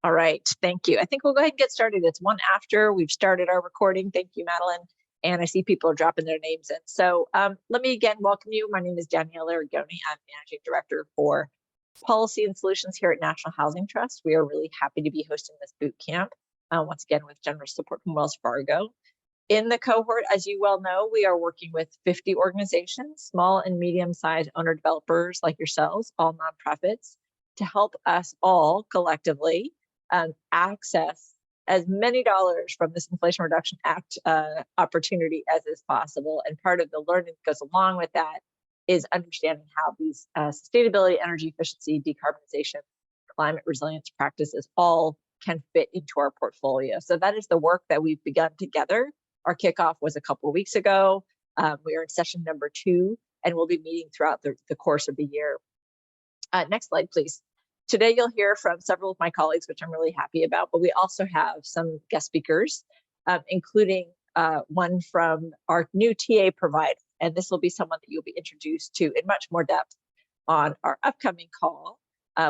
All right, thank you. I think we'll go ahead and get started. It's one after we've started our recording. Thank you, Madeline. And I see people are dropping their names in. So let me again welcome you. My name is Danielle Aragoni. I'm Managing Director for Policy and Solutions here at National Housing Trust. We are really happy to be hosting this boot camp, once again with generous support from Wells Fargo. In the cohort, as you well know, we are working with 50 organizations, small and medium-sized owner-developers like yourselves, all nonprofits, to help us all collectively access as many dollars from this Inflation Reduction Act opportunity as is possible. And part of the learning that goes along with that is understanding how these sustainability, energy efficiency, decarbonization, climate resilience practices all can fit into our portfolio. So that is the work that we've begun together. Our kickoff was a couple of weeks ago. We are in session number 2, and we'll be meeting throughout the course of the year. Next slide, please. Today, you'll hear from several of my colleagues, which I'm really happy about, but we also have some guest speakers, including one from our new TA provider. And this will be someone that you'll be introduced to in much more depth on our upcoming call,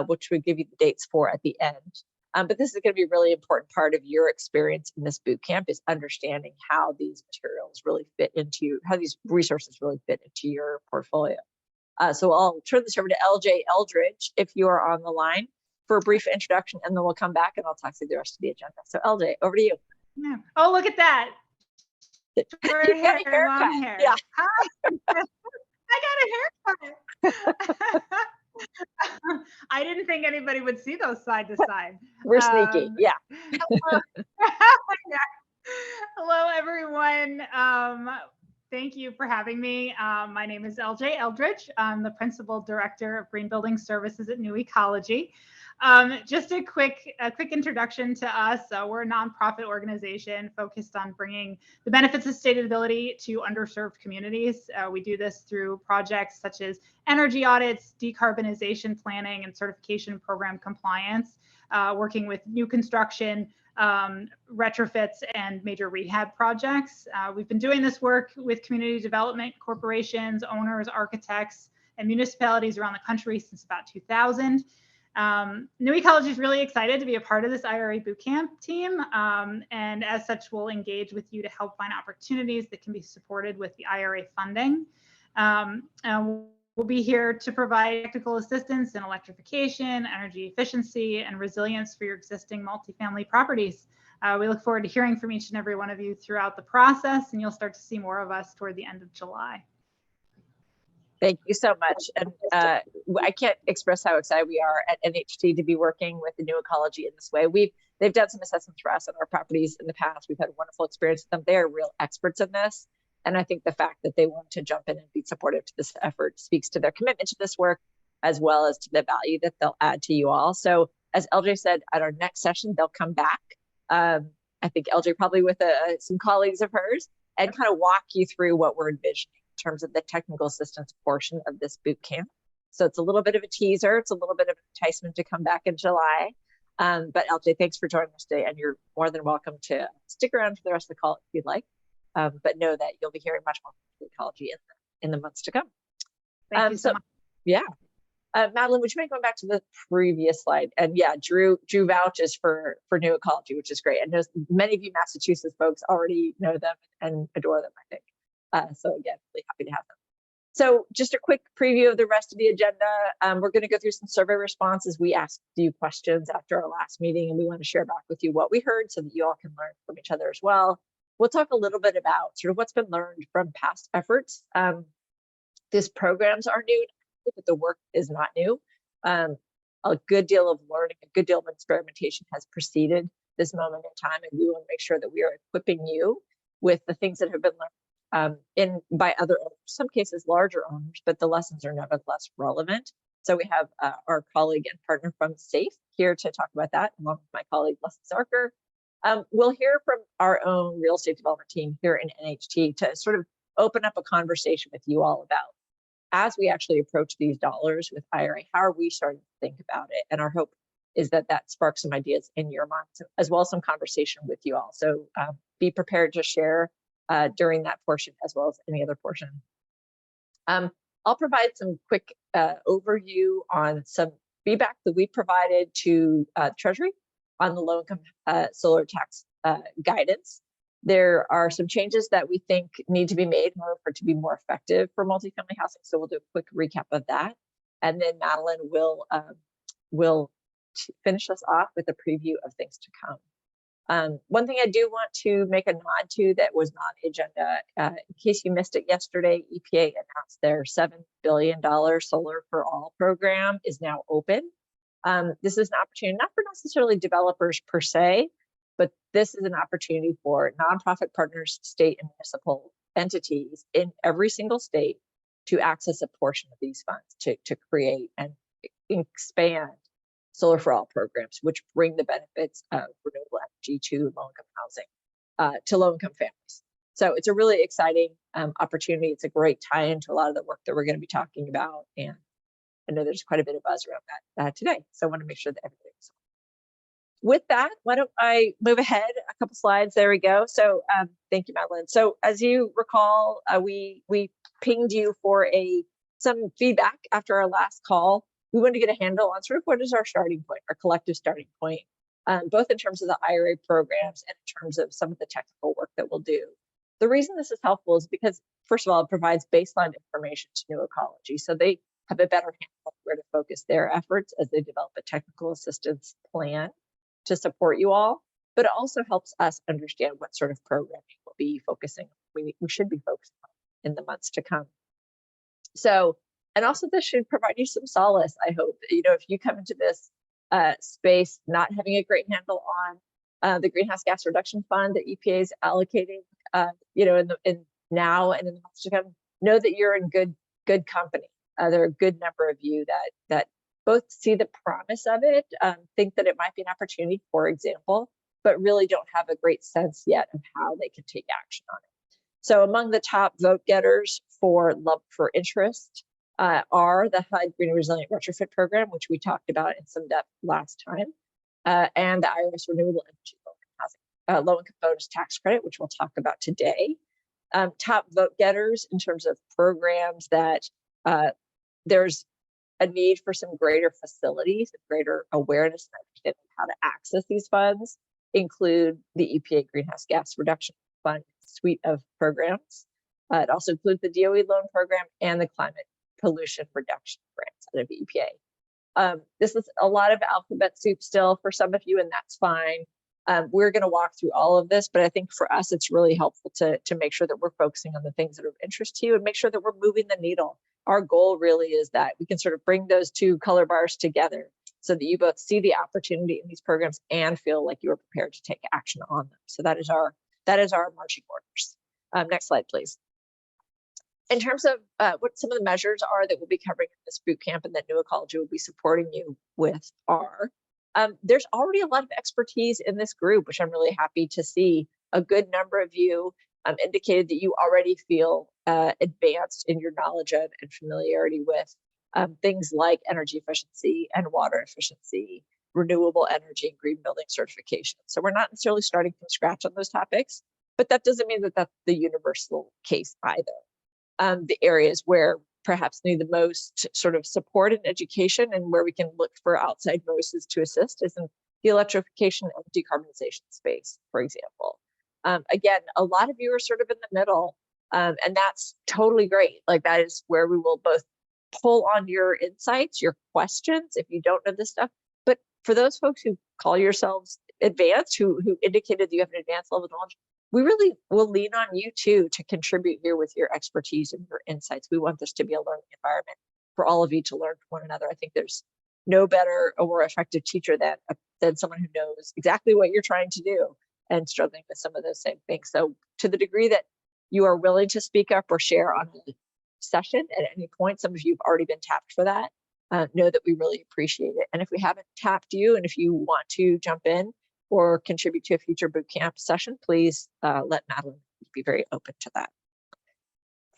which we'll give you the dates for at the end. But this is going to be a really important part of your experience in this boot camp, is understanding how these materials really fit into, how these resources really fit into your portfolio. So I'll turn this over to LJ Eldridge, if you are on the line, for a brief introduction, and then we'll come back and I'll talk through the rest of the agenda. So LJ, over to you. Yeah. Oh, look at that. Short hair, long hair. Yeah. I got a haircut. I didn't think anybody would see those side to side. We're sneaky, yeah. Hello, everyone. Thank you for having me. My name is LJ Eldridge. I'm the Principal Director of Green Building Services at New Ecology. Just a quick introduction to us. We're a nonprofit organization focused on bringing the benefits of sustainability to underserved communities. We do this through projects such as energy audits, decarbonization planning, and certification program compliance, working with new construction, retrofits, and major rehab projects. We've been doing this work with community development corporations, owners, architects, and municipalities around the country since about 2000. New Ecology is really excited to be a part of this IRA Bootcamp team, and as such, we'll engage with you to help find opportunities that can be supported with the IRA funding. And we'll be here to provide technical assistance in electrification, energy efficiency, and resilience for your existing multifamily properties. We look forward to hearing from each and every one of you throughout the process, and you'll start to see more of us toward the end of July. Thank you so much. And I can't express how excited we are at NHT to be working with the New Ecology in this way. They've done some assessments for us on our properties in the past. We've had a wonderful experience with them. They are real experts in this. And I think the fact that they want to jump in and be supportive to this effort speaks to their commitment to this work, as well as to the value that they'll add to you all. So as LJ said, at our next session, they'll come back. I think LJ probably with some colleagues of hers, and kind of walk you through what we're envisioning in terms of the technical assistance portion of this boot camp. So it's a little bit of a teaser. It's a little bit of enticement to come back in July. But LJ, thanks for joining us today. And you're more than welcome to stick around for the rest of the call if you'd like. But know that you'll be hearing much more from ecology in the months to come. Thank you so much. Yeah. Madeline, would you mind going back to the previous slide? And yeah, Drew vouches for New Ecology, which is great. I know many of you Massachusetts folks already know them and adore them, I think. So again, really happy to have them. So just a quick preview of the rest of the agenda. We're going to go through some survey responses. We asked you questions after our last meeting, and we want to share back with you what we heard so that you all can learn from each other as well. We'll talk a little bit about sort of what's been learned from past efforts. These programs are new, but the work is not new. A good deal of learning, a good deal of experimentation has preceded this moment in time, and we want to make sure that we are equipping you with the things that have been learned by other owners, some cases larger owners, but the lessons are nevertheless relevant. So we have our colleague and partner from SAFE here to talk about that, along with my colleague Leslie Zarker. We'll hear from our own real estate development team here in NHT to sort of open up a conversation with you all about, as we actually approach these dollars with IRA, how are we starting to think about it? And our hope is that that sparks some ideas in your minds, as well as some conversation with you all. So be prepared to share during that portion, as well as any other portion. I'll provide some quick overview on some feedback that we provided to Treasury on the low-income solar tax guidance. There are some changes that we think need to be made in order for it to be more effective for multifamily housing. So we'll do a quick recap of that. And then Madeline will finish us off with a preview of things to come. One thing I do want to make a nod to that was not on the agenda, in case you missed it yesterday, EPA announced their $7 billion Solar for All program is now open. This is an opportunity, not for necessarily developers per se, but this is an opportunity for nonprofit partners, state and municipal entities in every single state to access a portion of these funds to create and expand Solar for All programs, which bring the benefits of renewable energy to low-income housing, to low-income families. So it's a really exciting opportunity. It's a great tie-in to a lot of the work that we're going to be talking about. And I know there's quite a bit of buzz around that today. So I want to make sure that everything's with that. Why don't I move ahead a couple slides? There we go. So thank you, Madeline. So as you recall, we pinged you for some feedback after our last call. We wanted to get a handle on sort of what is our starting point, our collective starting point, both in terms of the IRA programs and in terms of some of the technical work that we'll do. The reason this is helpful is because, first of all, it provides baseline information to New Ecology, so they have a better handle on where to focus their efforts as they develop a technical assistance plan to support you all, but it also helps us understand what sort of programming we'll be focusing, we should be focusing on in the months to come. So, and also this should provide you some solace, I hope. You know, if you come into this space not having a great handle on the greenhouse gas reduction fund that EPA is allocating, you know, in now and in the months to come, know that you're in good company. There are a good number of you that both see the promise of it, think that it might be an opportunity, for example, but really don't have a great sense yet of how they can take action on it. So among the top vote getters for love for interest are the HUD Green and Resilient Retrofit Program, which we talked about in some depth last time, and the IRS Renewable Energy Low-Income Bonus Tax Credit, which we'll talk about today. Top vote getters in terms of programs that there's a need for some greater facilities, greater awareness and understanding how to access these funds include the EPA Greenhouse Gas Reduction Fund suite of programs. It also includes the DOE loan program and the climate pollution reduction grants out of the EPA. This is a lot of alphabet soup still for some of you, and that's fine. We're going to walk through all of this, but I think for us, it's really helpful to make sure that we're focusing on the things that are of interest to you and make sure that we're moving the needle. Our goal really is that we can sort of bring those two color bars together so that you both see the opportunity in these programs and feel like you are prepared to take action on them. So that is our marching orders. Next slide, please. In terms of what some of the measures are that we'll be covering in this boot camp and that New Ecology will be supporting you with are, there's already a lot of expertise in this group, which I'm really happy to see. A good number of you indicated that you already feel advanced in your knowledge of and familiarity with things like energy efficiency and water efficiency, renewable energy and green building certification. So we're not necessarily starting from scratch on those topics, but that doesn't mean that that's the universal case either. The areas where perhaps need the most sort of support and education and where we can look for outside voices to assist is in the electrification and decarbonization space, for example. Again, a lot of you are sort of in the middle, and that's totally great. Like that is where we will both pull on your insights, your questions, if you don't know this stuff. But for those folks who call yourselves advanced, who indicated that you have an advanced level of knowledge, we really will lean on you too to contribute here with your expertise and your insights. We want this to be a learning environment for all of you to learn from one another. I think there's no better or more effective teacher than someone who knows exactly what you're trying to do and struggling with some of those same things. So to the degree that you are willing to speak up or share on a session at any point, some of you have already been tapped for that, know that we really appreciate it. And if we haven't tapped you and if you want to jump in or contribute to a future bootcamp session, please let Madeline be very open to that.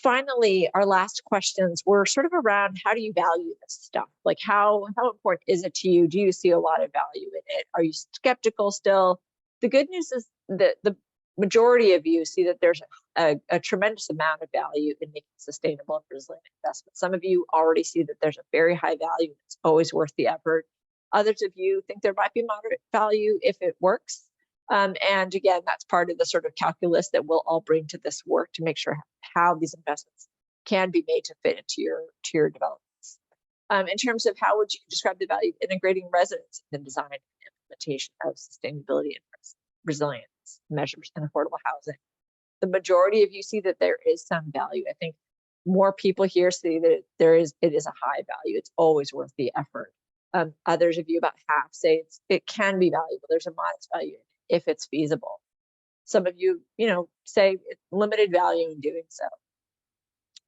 Finally, our last questions were sort of around how do you value this stuff? Like how important is it to you? Do you see a lot of value in it? Are you skeptical still? The good news is that the majority of you see that there's a tremendous amount of value in making sustainable and resilient investments. Some of you already see that there's a very high value. It's always worth the effort. Others of you think there might be moderate value if it works. And again, that's part of the sort of calculus that we'll all bring to this work to make sure how these investments can be made to fit into your developments. In terms of how would you describe the value of integrating residents in the design and implementation of sustainability and resilience measures in affordable housing? The majority of you see that there is some value. I think more people here see that it is a high value. It's always worth the effort. Others of you, about half, say it can be valuable. There's a modest value if it's feasible. Some of you, say it's limited value in doing so.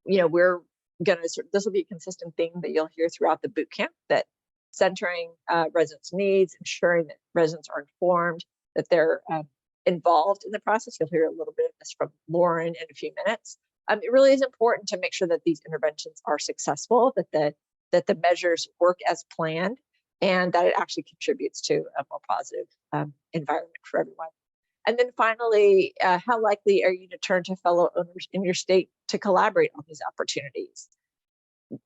We're going to this will be a consistent theme that you'll hear throughout the boot camp, that centering residents' needs, ensuring that residents are informed, that they're involved in the process. You'll hear a little bit of this from Lauren in a few minutes. It really is important to make sure that these interventions are successful, that the measures work as planned, and that it actually contributes to a more positive environment for everyone. And then finally, how likely are you to turn to fellow owners in your state to collaborate on these opportunities?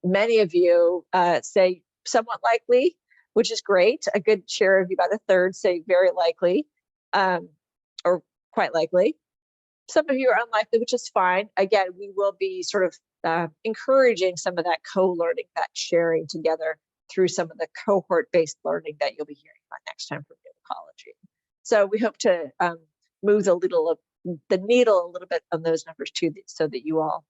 Many of you say somewhat likely, which is great. A good share of you, about a third, say very likely, or quite likely. Some of you are unlikely, which is fine. Again, we will be sort of encouraging some of that co-learning, that sharing together through some of the cohort-based learning that you'll be hearing about next time from New Ecology. So we hope to move the needle a little bit on those numbers too, so that you all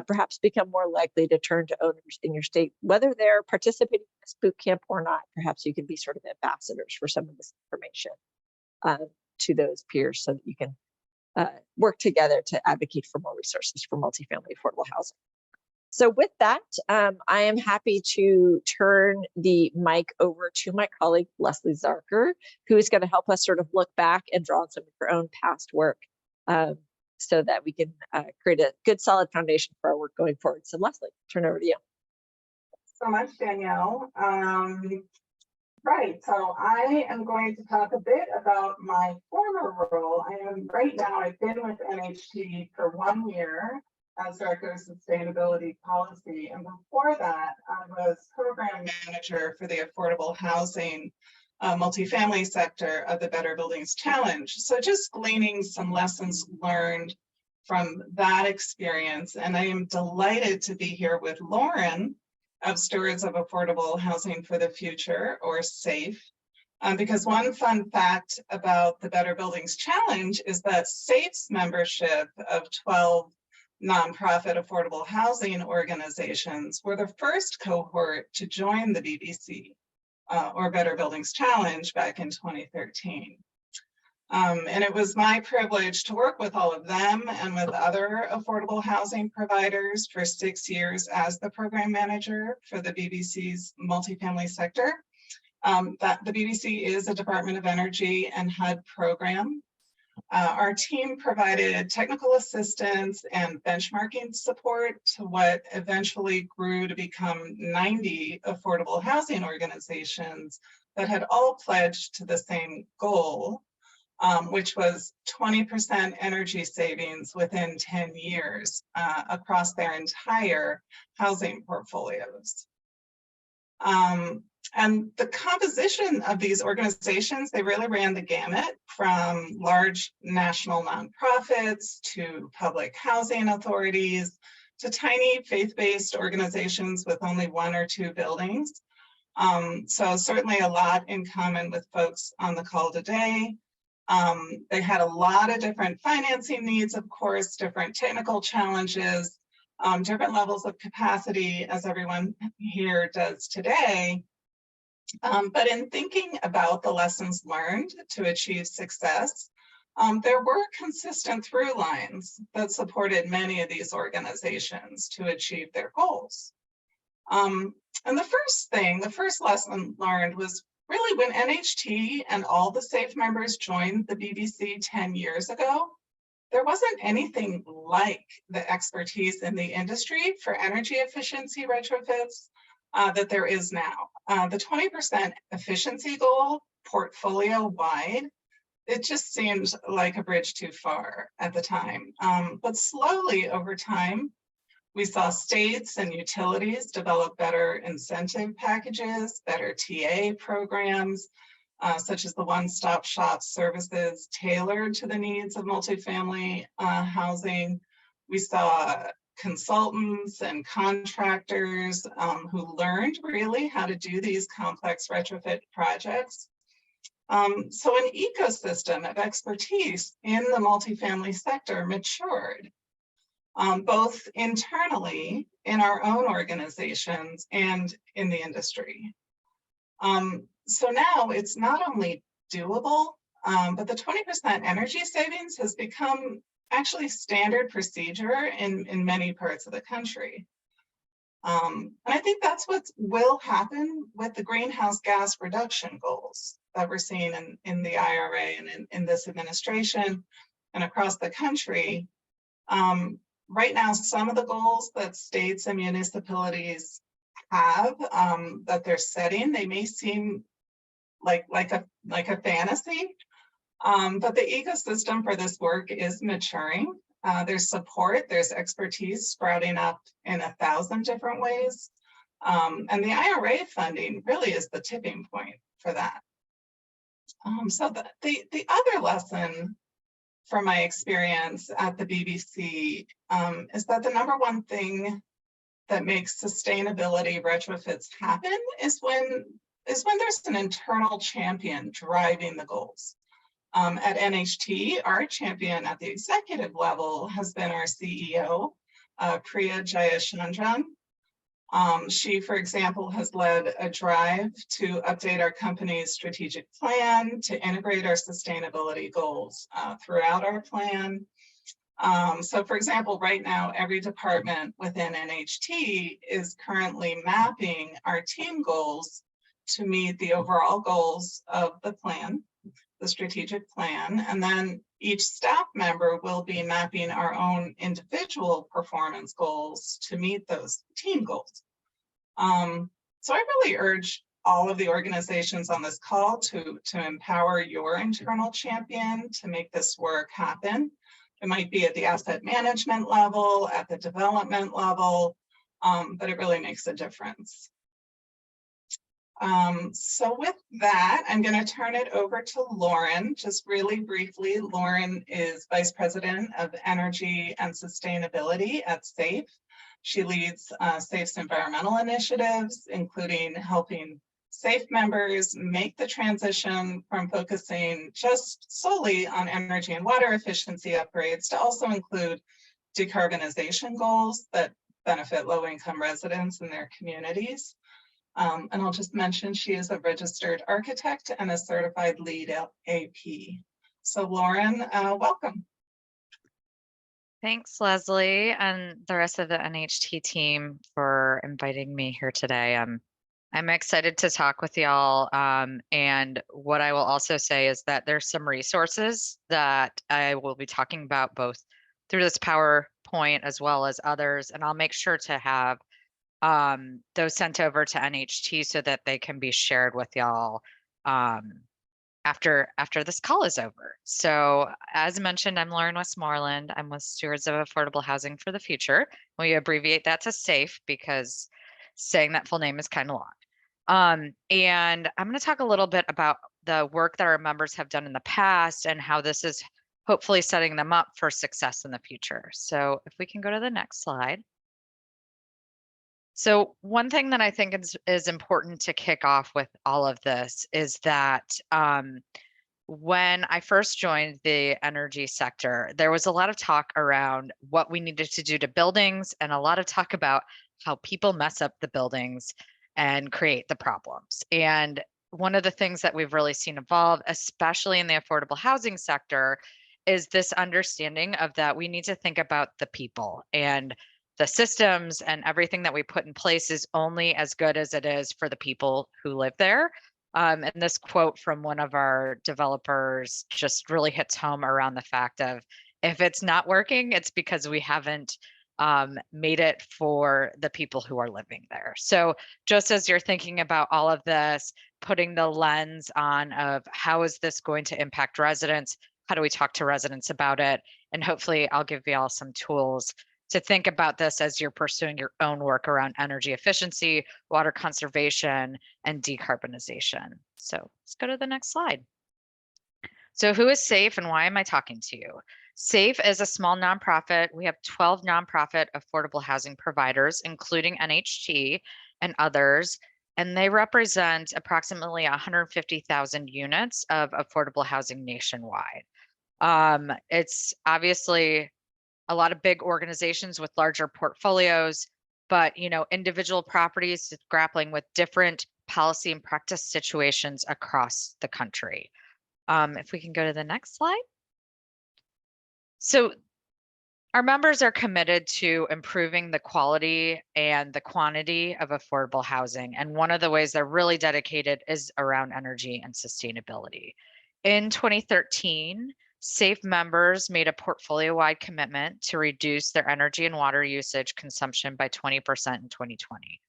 perhaps become more likely to turn to owners in your state, whether they're participating in this boot camp or not. Perhaps you can be sort of ambassadors for some of this information to those peers, so that you can work together to advocate for more resources for multifamily affordable housing. So with that, I am happy to turn the mic over to my colleague, Leslie Zarker, who is going to help us sort of look back and draw on some of her own past work, so that we can create a good, solid foundation for our work going forward. So Leslie, turn over to you. So much, Danielle. Right, so I am going to talk a bit about my former role. I've been with NHT for 1 year as Director of Sustainability Policy. And before that, I was Program Manager for the Affordable Housing multifamily sector of the Better Buildings Challenge. So just gleaning some lessons learned from that experience. And I am delighted to be here with Lauren of Stewards of Affordable Housing for the Future, or SAFE, because one fun fact about the Better Buildings Challenge is that SAFE's membership of 12 nonprofit affordable housing organizations were the first cohort to join the BBC, or Better Buildings Challenge, back in 2013. And it was my privilege to work with all of them and with other affordable housing providers for 6 years as the program manager for the BBC's multifamily sector. That the BBC is a Department of Energy and HUD program. Our team provided technical assistance and benchmarking support to what eventually grew to become 90 affordable housing organizations that had all pledged to the same goal, which was 20% energy savings within 10 years across their entire housing portfolios. And the composition of these organizations, they really ran the gamut, from large national nonprofits to public housing authorities to tiny faith-based organizations with only 1 or 2 buildings. So certainly a lot in common with folks on the call today. They had a lot of different financing needs, of course, different technical challenges, different levels of capacity, as everyone here does today. But in thinking about the lessons learned to achieve success, there were consistent through lines that supported many of these organizations to achieve their goals. And the first lesson learned was really when NHT and all the SAFE members joined the BBC 10 years ago, there wasn't anything like the expertise in the industry for energy efficiency retrofits that there is now. The 20% efficiency goal, portfolio-wide, it just seemed like a bridge too far at the time. But slowly over time, We saw states and utilities develop better incentive packages, better TA programs, such as the one-stop shop services tailored to the needs of multifamily housing. We saw consultants and contractors who learned really how to do these complex retrofit projects. So an ecosystem of expertise in the multifamily sector matured, both internally in our own organizations and in the industry. So now it's not only doable, but the 20% energy savings has become actually standard procedure in many parts of the country. And I think that's what will happen with the greenhouse gas reduction goals that we're seeing in the IRA and in this administration and across the country. Right now, some of the goals that states and municipalities have that they're setting, they may seem like a fantasy, but the ecosystem for this work is maturing. There's support, there's expertise sprouting up in 1,000 different ways. And the IRA funding really is the tipping point for that. So the other lesson from my experience at the BBC is that the number one thing that makes sustainability retrofits happen is when there's an internal champion driving the goals. At NHT, our champion at the executive level has been our CEO, Priya Jayachandran. She, for example, has led a drive to update our company's strategic plan to integrate our sustainability goals throughout our plan. So, for example, right now, every department within NHT is currently mapping our team goals to meet the overall goals of the plan, the strategic plan, and then each staff member will be mapping our own individual performance goals to meet those team goals. So I really urge all of the organizations on this call to empower your internal champion to make this work happen. It might be at the asset management level, at the development level, but it really makes a difference. So with that, I'm going to turn it over to Lauren, just really briefly. Lauren is Vice President of Energy and Sustainability at SAFE. She leads SAFE's environmental initiatives, including helping SAFE members make the transition from focusing just solely on energy and water efficiency upgrades to also include decarbonization goals that benefit low-income residents in their communities. And I'll just mention she is a registered architect and a certified lead AP. So Lauren, welcome. Thanks, Leslie, and the rest of the NHT team for inviting me here today. I'm excited to talk with y'all. And what I will also say is that there's some resources that I will be talking about both through this PowerPoint as well as others. And I'll make sure to have those sent over to NHT so that they can be shared with y'all after this call is over. So as mentioned, I'm Lauren Westmoreland. I'm with Stewards of Affordable Housing for the Future. We abbreviate that to SAFE because saying that full name is kind of long. And I'm going to talk a little bit about the work that our members have done in the past and how this is hopefully setting them up for success in the future. So if we can go to the next slide. So one thing that I think is important to kick off with all of this is that when I first joined the energy sector, there was a lot of talk around what we needed to do to buildings and a lot of talk about how people mess up the buildings and create the problems. And one of the things that we've really seen evolve, especially in the affordable housing sector, is this understanding of that we need to think about the people, and the systems and everything that we put in place is only as good as it is for the people who live there. And this quote from one of our developers just really hits home around the fact of, if it's not working, it's because we haven't made it for the people who are living there. So just as you're thinking about all of this, putting the lens on of how is this going to impact residents? How do we talk to residents about it? And hopefully I'll give you all some tools to think about this as you're pursuing your own work around energy efficiency, water conservation, and decarbonization. So let's go to the next slide. So who is SAFE and why am I talking to you? SAFE is a small nonprofit. We have 12 nonprofit affordable housing providers, including NHT and others, and they represent approximately 150,000 units of affordable housing nationwide. It's obviously a lot of big organizations with larger portfolios, but individual properties grappling with different policy and practice situations across the country. If we can go to the next slide. So our members are committed to improving the quality and the quantity of affordable housing. And one of the ways they're really dedicated is around energy and sustainability. In 2013, SAFE members made a portfolio-wide commitment to reduce their energy and water usage consumption by 20% in 2020.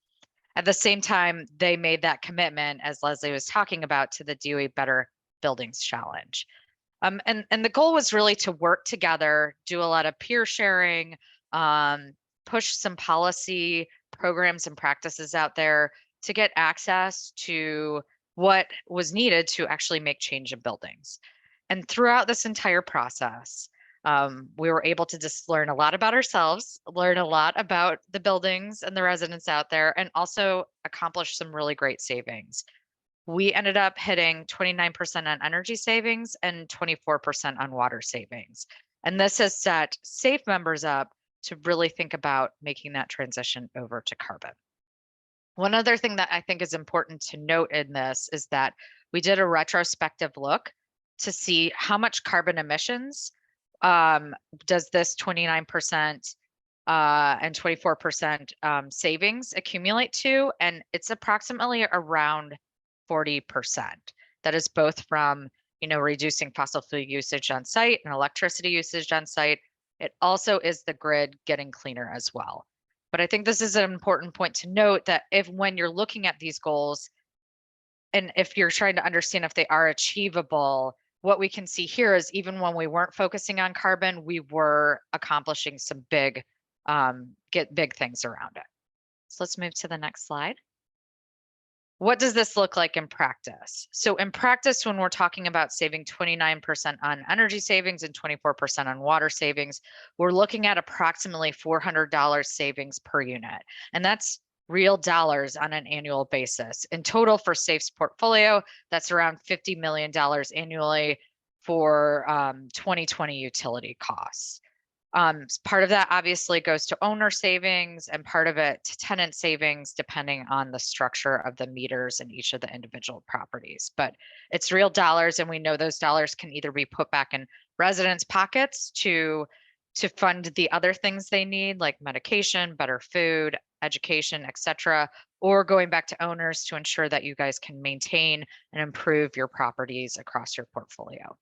At the same time, they made that commitment, as Leslie was talking about, to the DOE Better Buildings Challenge. And the goal was really to work together, do a lot of peer sharing, push some policy programs and practices out there to get access to what was needed to actually make change in buildings. And throughout this entire process, we were able to just learn a lot about ourselves, learn a lot about the buildings and the residents out there, and also accomplish some really great savings. We ended up hitting 29% on energy savings and 24% on water savings. And this has set SAFE members up to really think about making that transition over to carbon. One other thing that I think is important to note in this is that we did a retrospective look to see how much carbon emissions does this 29% and 24% savings accumulate to, and it's approximately around 40%. That is both from reducing fossil fuel usage on site and electricity usage on site. It also is the grid getting cleaner as well. But I think this is an important point to note that when you're looking at these goals, and if you're trying to understand if they are achievable, what we can see here is even when we weren't focusing on carbon, we were accomplishing some big things around it. So let's move to the next slide. What does this look like in practice? So in practice, when we're talking about saving 29% on energy savings and 24% on water savings, we're looking at approximately $400 savings per unit. And that's real dollars on an annual basis. In total for SAFE's portfolio, that's around $50 million annually for 2020 utility costs. Part of that obviously goes to owner savings and part of it to tenant savings, depending on the structure of the meters in each of the individual properties. But it's real dollars, and we know those dollars can either be put back in residents' pockets to fund the other things they need, like medication, better food, education, etc., or going back to owners to ensure that you guys can maintain and improve your properties across your portfolio.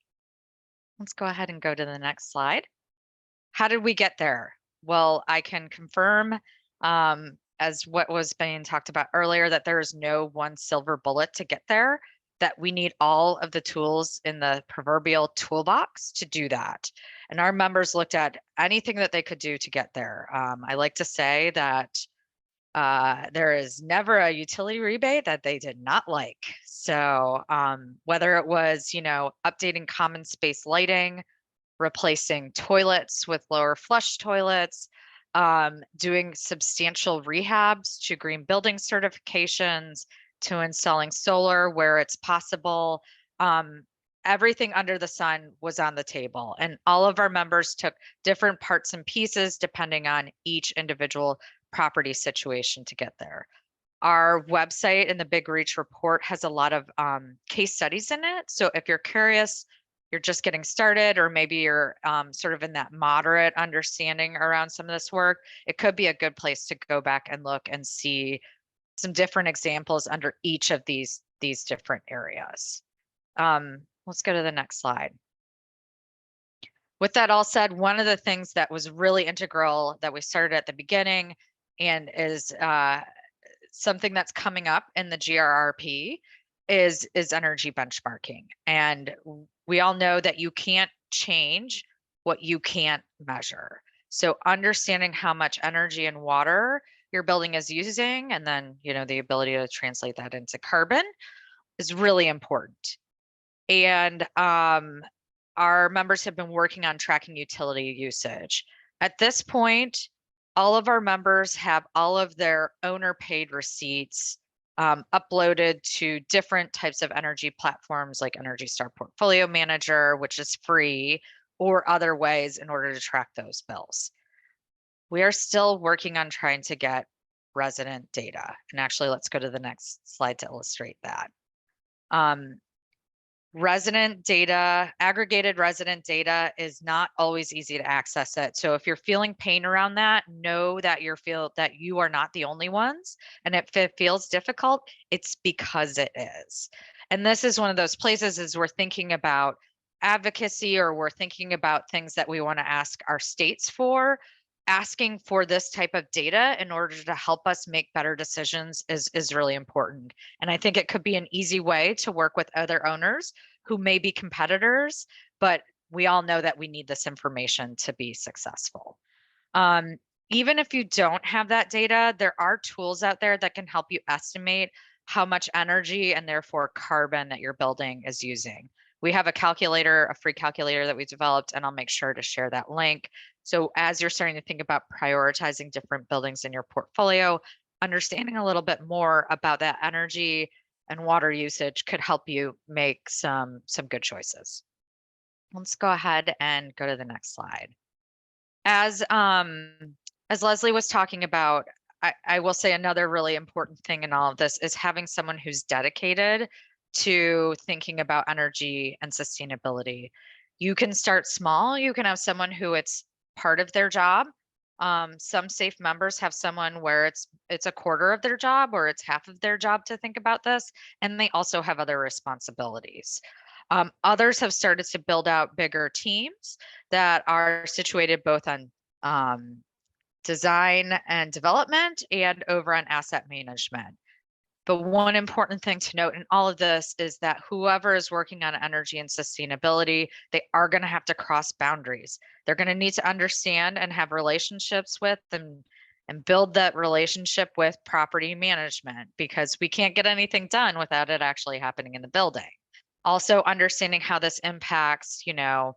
Let's go ahead and go to the next slide. How did we get there? Well, I can confirm, as what was being talked about earlier, that there is no one silver bullet to get there, that we need all of the tools in the proverbial toolbox to do that. And our members looked at anything that they could do to get there. I like to say that there is never a utility rebate that they did not like. So whether it was, updating common space lighting, replacing toilets with lower flush toilets, doing substantial rehabs to green building certifications, to installing solar where it's possible. Everything under the sun was on the table, and all of our members took different parts and pieces depending on each individual property situation to get there. Our website and the Big Reach report has a lot of case studies in it. So if you're curious, you're just getting started, or maybe you're sort of in that moderate understanding around some of this work, it could be a good place to go back and look and see some different examples under each of these different areas. Let's go to the next slide. With that all said, one of the things that was really integral that we started at the beginning and is something that's coming up in the GRRP is energy benchmarking. And we all know that you can't change what you can't measure. So understanding how much energy and water your building is using, and then, the ability to translate that into carbon is really important. And our members have been working on tracking utility usage. At this point, all of our members have all of their owner paid receipts uploaded to different types of energy platforms like Energy Star Portfolio Manager, which is free, or other ways in order to track those bills. We are still working on trying to get resident data. And actually, let's go to the next slide to illustrate that. Resident data, aggregated resident data is not always easy to access it. So if you're feeling pain around that, know that you are not the only ones. And if it feels difficult, it's because it is. And this is one of those places as we're thinking about advocacy, or we're thinking about things that we want to ask our states for. Asking for this type of data in order to help us make better decisions is really important. And I think it could be an easy way to work with other owners who may be competitors, but we all know that we need this information to be successful. Even if you don't have that data, there are tools out there that can help you estimate how much energy and therefore carbon that your building is using. We have a calculator, a free calculator that we developed, and I'll make sure to share that link. So as you're starting to think about prioritizing different buildings in your portfolio, understanding a little bit more about that energy and water usage could help you make some good choices. Let's go ahead and go to the next slide. As Leslie was talking about, I will say another really important thing in all of this is having someone who's dedicated to thinking about energy and sustainability. You can start small. You can have someone who it's part of their job. Some safe members have someone where it's a quarter of their job or it's half of their job to think about this, and they also have other responsibilities. Others have started to build out bigger teams that are situated both on design and development and over on asset management. But one important thing to note in all of this is that whoever is working on energy and sustainability, they are going to have to cross boundaries. They're going to need to understand and have relationships with and build that relationship with property management, because we can't get anything done without it actually happening in the building. Also understanding how this impacts, your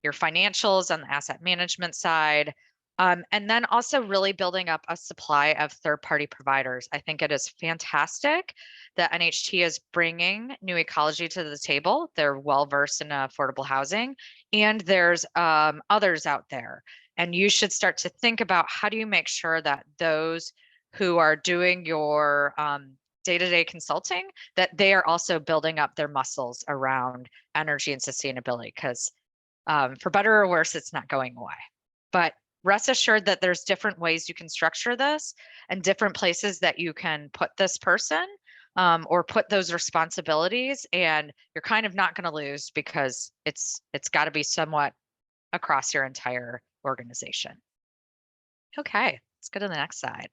financials on the asset management side. And then also really building up a supply of third-party providers. I think it is fantastic that NHT is bringing New Ecology to the table. They're well-versed in affordable housing, and there's others out there. And you should start to think about how do you make sure that those who are doing your day-to-day consulting, that they are also building up their muscles around energy and sustainability, because for better or worse, it's not going away. But rest assured that there's different ways you can structure this and different places that you can put this person or put those responsibilities, and you're kind of not going to lose because it's got to be somewhat across your entire organization. Okay, let's go to the next slide.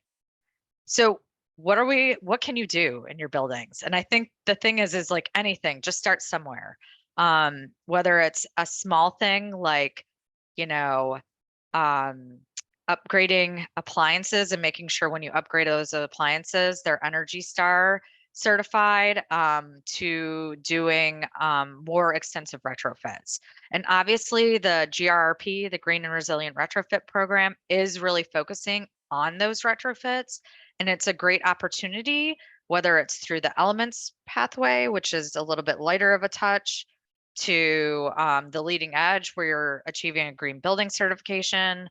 So what can you do in your buildings? And I think the thing is like anything, just start somewhere. Whether it's a small thing like, upgrading appliances and making sure when you upgrade those appliances, they're Energy Star certified, to doing more extensive retrofits. And obviously the GRRP, the Green and Resilient Retrofit Program, is really focusing on those retrofits. And it's a great opportunity, whether it's through the Elements pathway, which is a little bit lighter of a touch, to the Leading Edge, where you're achieving a green building certification,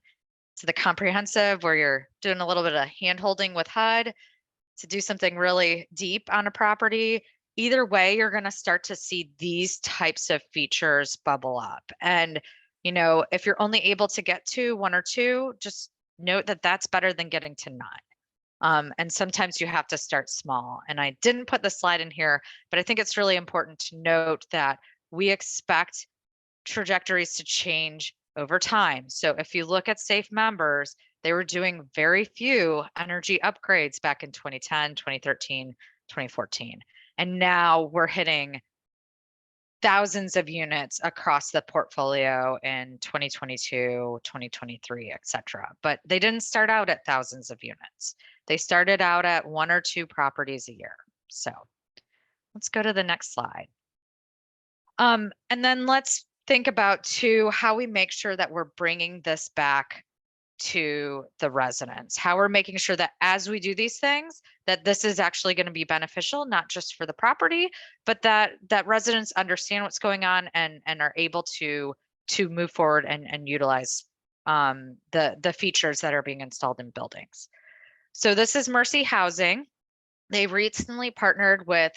to the Comprehensive, where you're doing a little bit of hand-holding with HUD to do something really deep on a property. Either way, you're going to start to see these types of features bubble up. And, if you're only able to get to one or two, just note that that's better than getting to none. And sometimes you have to start small. And I didn't put the slide in here, but I think it's really important to note that we expect trajectories to change over time. So if you look at safe members, they were doing very few energy upgrades back in 2010, 2013, 2014. And now we're hitting thousands of units across the portfolio in 2022, 2023, et cetera. But they didn't start out at thousands of units. They started out at 1 or 2 properties a year. So let's go to the next slide. And then let's think about too, how we make sure that we're bringing this back to the residents, how we're making sure that as we do these things, that this is actually going to be beneficial, not just for the property, but that residents understand what's going on and are able to move forward and utilize the features that are being installed in buildings. So this is Mercy Housing. They recently partnered with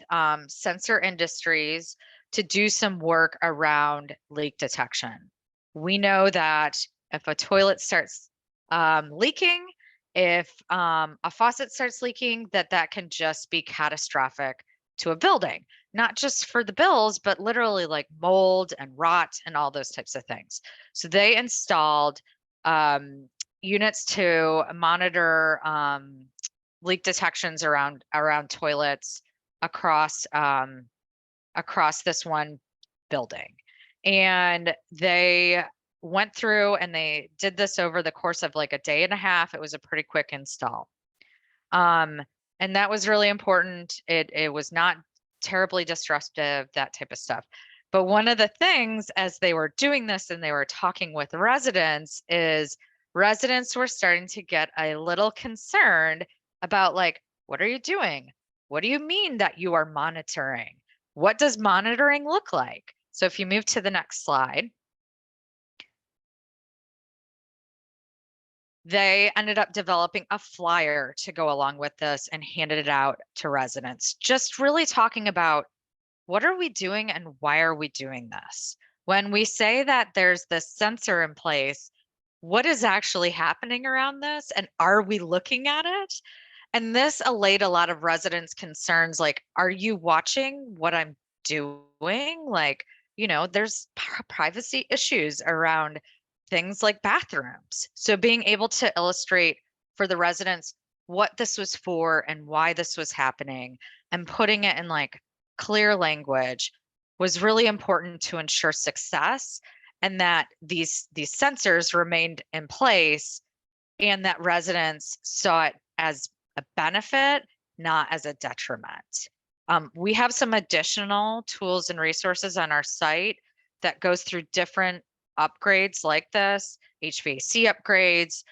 Sensor Industries to do some work around leak detection. We know that if a toilet starts leaking, if a faucet starts leaking, that can just be catastrophic to a building, not just for the bills, but literally like mold and rot and all those types of things. So they installed units to monitor leak detections around toilets across this one building. And they went through and they did this over the course of like a day and a half. It was a pretty quick install. And that was really important. It was not terribly disruptive, that type of stuff. But one of the things as they were doing this and they were talking with residents is residents were starting to get a little concerned about like, what are you doing? What do you mean that you are monitoring? What does monitoring look like? So if you move to the next slide, they ended up developing a flyer to go along with this and handed it out to residents, just really talking about what are we doing and why are we doing this? When we say that there's this sensor in place, what is actually happening around this? And are we looking at it? And this allayed a lot of residents' concerns like, are you watching what I'm doing? Like, there's privacy issues around things like bathrooms. So being able to illustrate for the residents what this was for and why this was happening and putting it in like clear language was really important to ensure success and that these sensors remained in place and that residents saw it as a benefit, not as a detriment. We have some additional tools and resources on our site that goes through different upgrades like this, HVAC upgrades,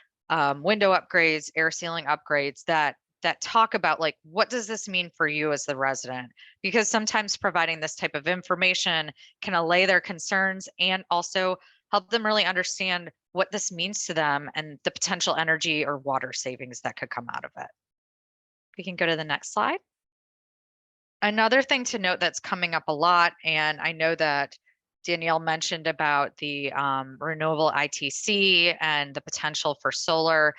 window upgrades, air sealing upgrades that talk about like, what does this mean for you as the resident? Because sometimes providing this type of information can allay their concerns and also help them really understand what this means to them and the potential energy or water savings that could come out of it. We can go to the next slide. Another thing to note that's coming up a lot, and I know that Danielle mentioned about the renewable ITC and the potential for solar,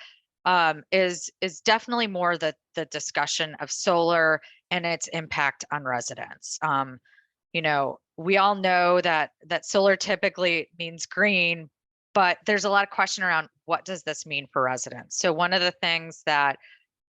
is definitely more the discussion of solar and its impact on residents. We all know that solar typically means green, but there's a lot of question around what does this mean for residents. So one of the things that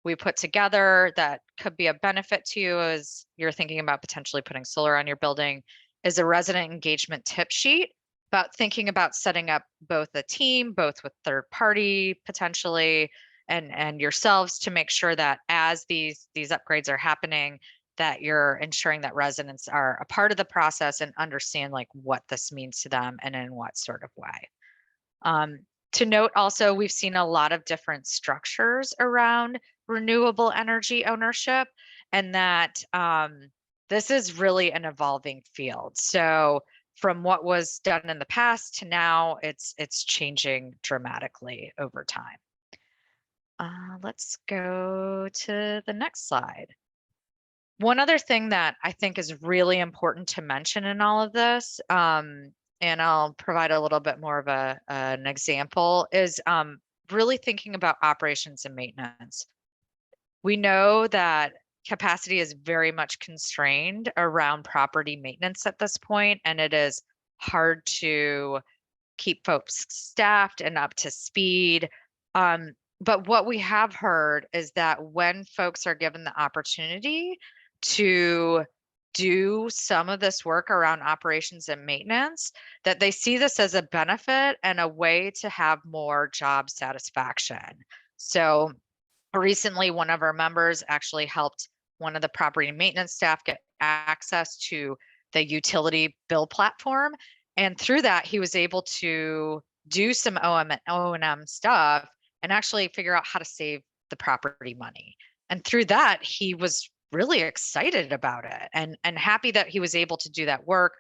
we put together that could be a benefit to you as you're thinking about potentially putting solar on your building is a resident engagement tip sheet about thinking about setting up both a team, both with third party potentially, and yourselves to make sure that as these upgrades are happening, that you're ensuring that residents are a part of the process and understand like what this means to them and in what sort of way. To note also, we've seen a lot of different structures around renewable energy ownership and that this is really an evolving field. So from what was done in the past to now, it's changing dramatically over time. Let's go to the next slide. One other thing that I think is really important to mention in all of this, and I'll provide a little bit more of an example, is really thinking about operations and maintenance. We know that capacity is very much constrained around property maintenance at this point, and it is hard to keep folks staffed and up to speed. But what we have heard is that when folks are given the opportunity to do some of this work around operations and maintenance, that they see this as a benefit and a way to have more job satisfaction. So recently, one of our members actually helped one of the property maintenance staff get access to the utility bill platform. And through that, he was able to do some O&M stuff and actually figure out how to save the property money. And through that, he was really excited about it and happy that he was able to do that work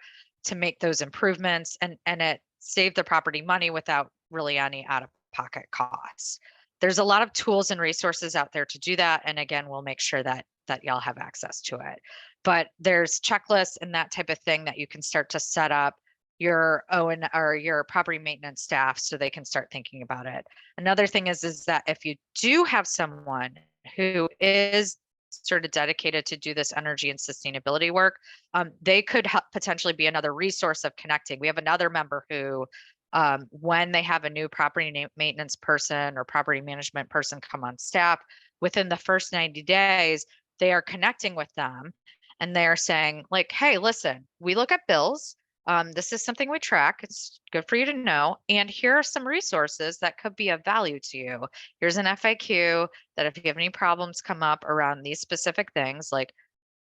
to make those improvements, and it saved the property money without really any out-of-pocket costs. There's a lot of tools and resources out there to do that. And again, we'll make sure that y'all have access to it. But there's checklists and that type of thing that you can start to set up your own or your property maintenance staff so they can start thinking about it. Another thing is that if you do have someone who is sort of dedicated to do this energy and sustainability work, they could potentially be another resource of connecting. We have another member who, when they have a new property maintenance person or property management person come on staff, within the first 90 days, they are connecting with them and they're saying like, hey, listen, we look at bills. This is something we track. It's good for you to know. And here are some resources that could be of value to you. Here's an FAQ that if you have any problems come up around these specific things, like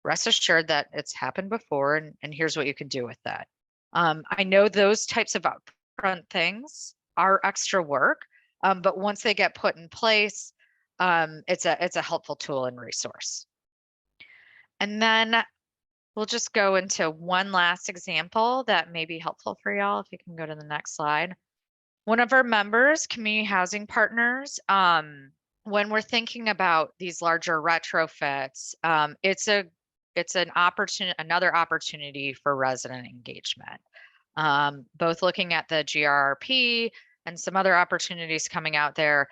rest assured that it's happened before and here's what you can do with that. I know those types of upfront things are extra work, but once they get put in place, it's a helpful tool and resource. And then we'll just go into one last example that may be helpful for y'all. If you can go to the next slide. One of our members, Community Housing Partners, when we're thinking about these larger retrofits, it's an opportunity, another opportunity for resident engagement. Both looking at the GRRP and some other opportunities coming out there,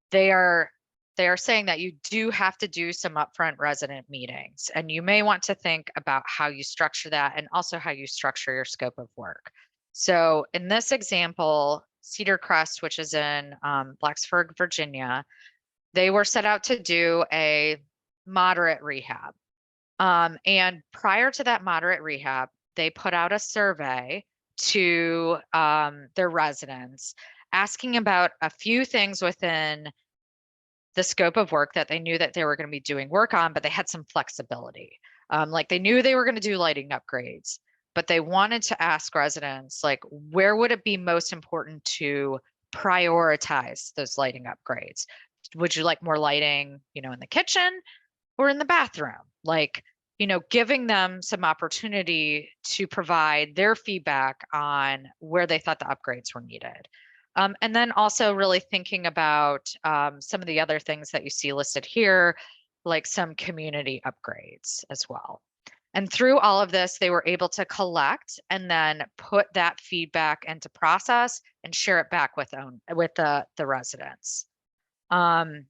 they are saying that you do have to do some upfront resident meetings, and you may want to think about how you structure that and also how you structure your scope of work. So in this example, Cedar Crest, which is in Blacksburg, Virginia, they were set out to do a moderate rehab. And prior to that moderate rehab, they put out a survey to their residents asking about a few things within the scope of work that they knew that they were going to be doing work on, but they had some flexibility. Like they knew they were going to do lighting upgrades, but they wanted to ask residents, like, where would it be most important to prioritize those lighting upgrades? Would you like more lighting, in the kitchen or in the bathroom? Like, giving them some opportunity to provide their feedback on where they thought the upgrades were needed. And then also really thinking about some of the other things that you see listed here, like some community upgrades as well. And through all of this, they were able to collect and then put that feedback into process and share it back with the residents. And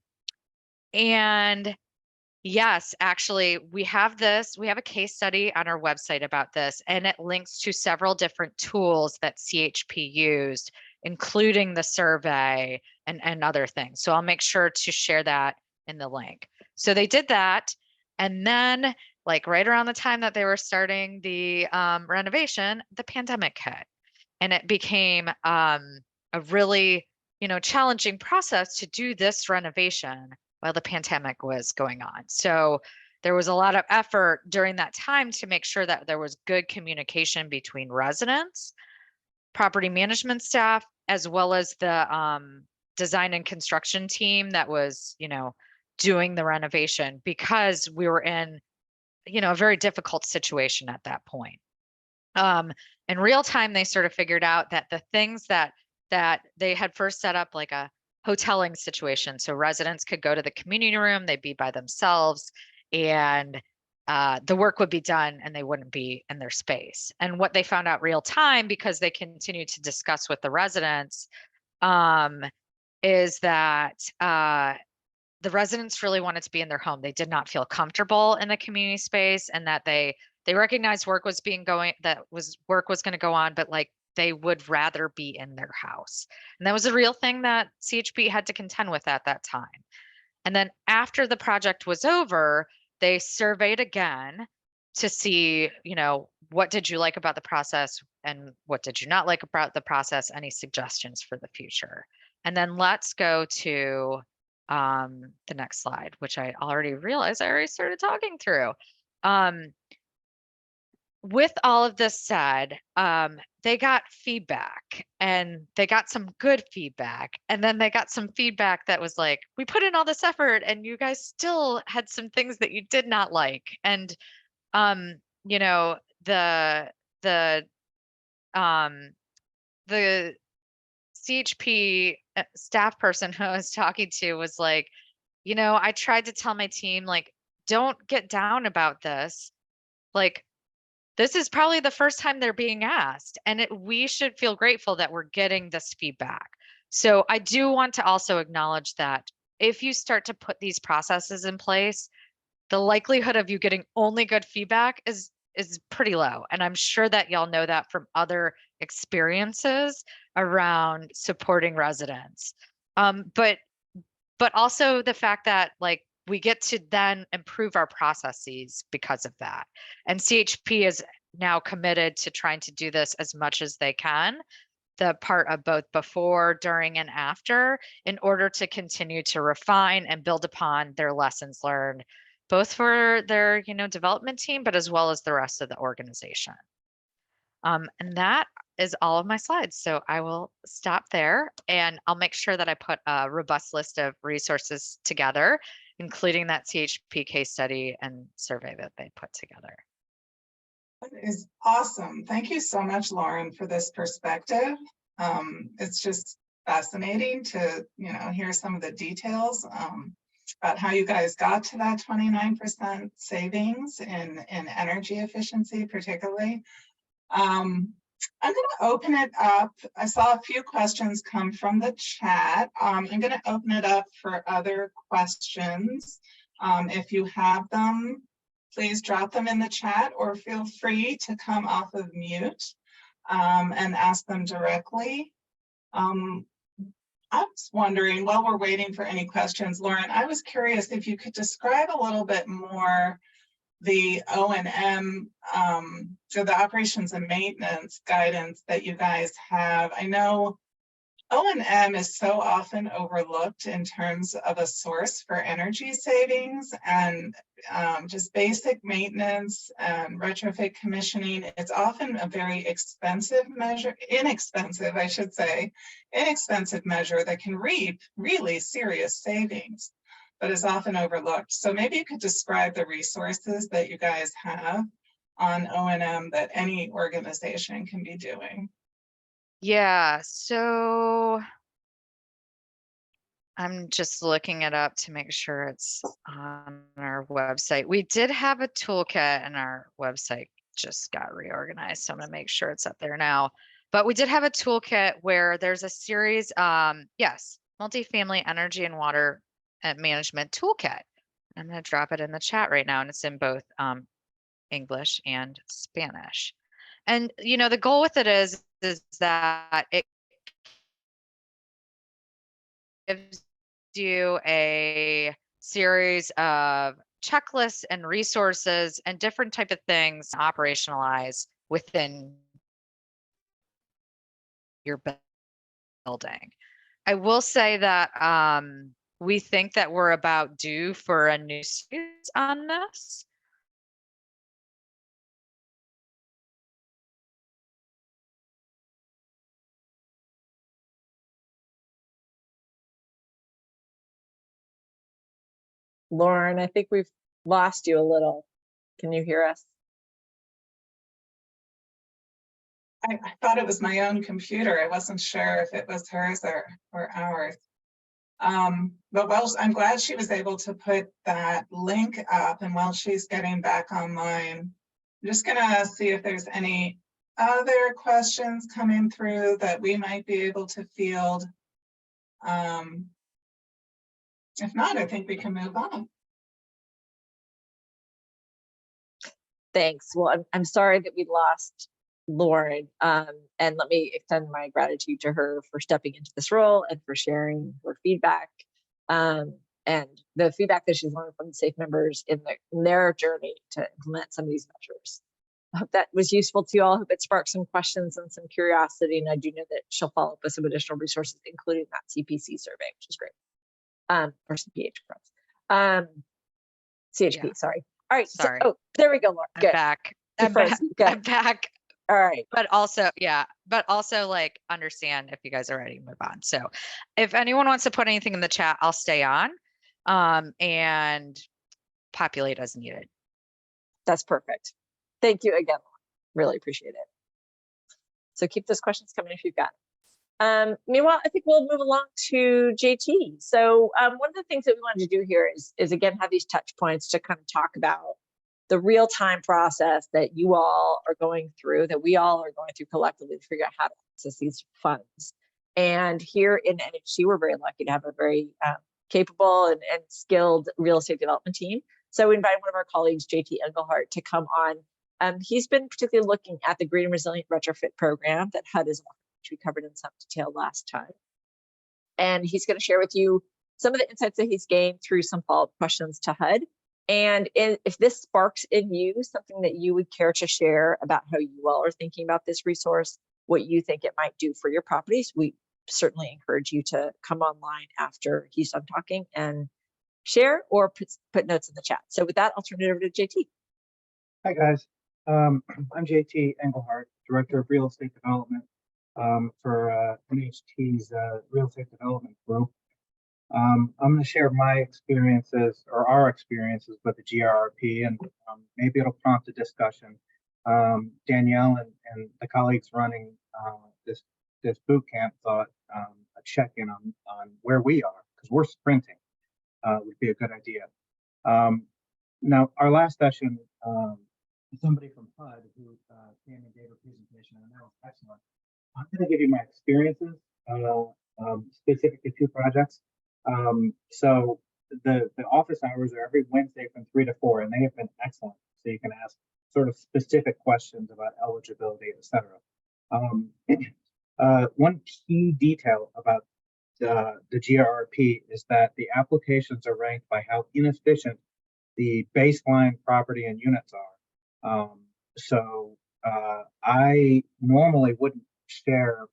yes, actually, we have a case study on our website about this, and it links to several different tools that CHP used, including the survey and other things. So I'll make sure to share that in the link. So they did that. And then like right around the time that they were starting the renovation, the pandemic hit. And it became a really, challenging process to do this renovation while the pandemic was going on. So there was a lot of effort during that time to make sure that there was good communication between residents, property management staff, as well as the design and construction team that was, doing the renovation, because we were in, a very difficult situation at that point. In real time, they sort of figured out that the things that they had first set up, like a hoteling situation, so residents could go to the community room, they'd be by themselves, and the work would be done and they wouldn't be in their space. And what they found out real time, because they continued to discuss with the residents, is that the residents really wanted to be in their home. They did not feel comfortable in the community space, and that they recognized work was going to go on, but like they would rather be in their house. And that was a real thing that CHP had to contend with at that time. And then after the project was over, they surveyed again to see, what did you like about the process and what did you not like about the process? Any suggestions for the future? And then let's go to the next slide, which I already realized I already started talking through. With all of this said, they got feedback and they got some good feedback. And then they got some feedback that was like, we put in all this effort and you guys still had some things that you did not like. And, the CHP staff person who I was talking to was like, I tried to tell my team, like, don't get down about this. Like, this is probably the first time they're being asked, and we should feel grateful that we're getting this feedback. So I do want to also acknowledge that if you start to put these processes in place, the likelihood of you getting only good feedback is pretty low. And I'm sure that y'all know that from other experiences around supporting residents. But also the fact that like we get to then improve our processes because of that. And CHP is now committed to trying to do this as much as they can, the part of both before, during, and after, in order to continue to refine and build upon their lessons learned, both for their, development team, but as well as the rest of the organization. And that is all of my slides. So I will stop there and I'll make sure that I put a robust list of resources together, including that CHP case study and survey that they put together. That is awesome. Thank you so much, Lauren, for this perspective. It's just fascinating to, hear some of the details about how you guys got to that 29% savings in energy efficiency, particularly. I'm going to open it up. I saw a few questions come from the chat. I'm going to open it up for other questions. If you have them, please drop them in the chat or feel free to come off of mute and ask them directly. I was wondering, while we're waiting for any questions, Lauren, I was curious if you could describe a little bit more the O&M, so the operations and maintenance guidance that you guys have. I know O&M is so often overlooked in terms of a source for energy savings and just basic maintenance and retrofit commissioning. It's often a very inexpensive measure that can reap really serious savings, but is often overlooked. So maybe you could describe the resources that you guys have on O&M that any organization can be doing. Yeah, so I'm just looking it up to make sure it's on our website. We did have a toolkit and our website just got reorganized. So I'm gonna make sure it's up there now. But we did have a toolkit where there's a series, yes, multifamily energy and water management toolkit. I'm gonna drop it in the chat right now and it's in both English and Spanish. And the goal with it is that it gives you a series of checklists and resources and different type of things to operationalize within your building. I will say that we think that we're about due for a new series on this. Lauren, I think we've lost you a little. Can you hear us? I thought it was my own computer. I wasn't sure if it was hers or ours. But I'm glad she was able to put that link up. And while she's getting back online, I'm just gonna see if there's any other questions coming through that we might be able to field. If not, I think we can move on. Thanks. Well, I'm sorry that we lost Lauren. And let me extend my gratitude to her for stepping into this role and for sharing her feedback. and the feedback that she's learned from the SAFE members in their journey to implement some of these measures. I hope that was useful to you all. I hope it sparked some questions and some curiosity. And I do know that she'll follow up with some additional resources, including that CPC survey, which is great. Or CPH, CHP, Yeah. sorry. All right. Sorry. So, oh, there we go, Laura. I'm Good. back. You I'm back. frozen. Good. I'm back. All right. But also, like understand if you guys are ready to move on. So if anyone wants to put anything in the chat, I'll stay on and populate as needed. That's perfect. Thank you again. Really appreciate it. So keep those questions coming if you've got them. Meanwhile, I think we'll move along to JT. So one of the things that we wanted to do here is again, have these touch points to kind of talk about the real-time process that you all are going through, that we all are going through collectively to figure out how to access these funds. And here in NHG, we're very lucky to have a very capable and skilled real estate development team. So we invited one of our colleagues, JT Engelhardt, to come on. He's been particularly looking at the Green and Resilient Retrofit program that HUD is offering, which we covered in some detail last time. And he's going to share with you some of the insights that he's gained through some follow-up questions to HUD. And if this sparks in you something that you would care to share about how you all are thinking about this resource, what you think it might do for your properties, we certainly encourage you to come online after he's done talking and share or put notes in the chat. So with that, I'll turn it over to JT. Hi, guys. I'm JT Engelhardt, Director of Real Estate Development for NHT's Real Estate Development Group. I'm going to share my experiences or our experiences with the GRRP, and maybe it'll prompt a discussion. Danielle and the colleagues running this boot camp thought a check-in on where we are, because we're sprinting, would be a good idea. Now, our last session, somebody from HUD who came and gave a presentation, and that was excellent. I'm going to give you my experiences specific to two projects. So the office hours are every Wednesday from 3 to 4, and they have been excellent. So you can ask sort of specific questions about eligibility, et cetera. One key detail about the GRRP is that the applications are ranked by how inefficient the baseline property and units are. So I normally wouldn't share,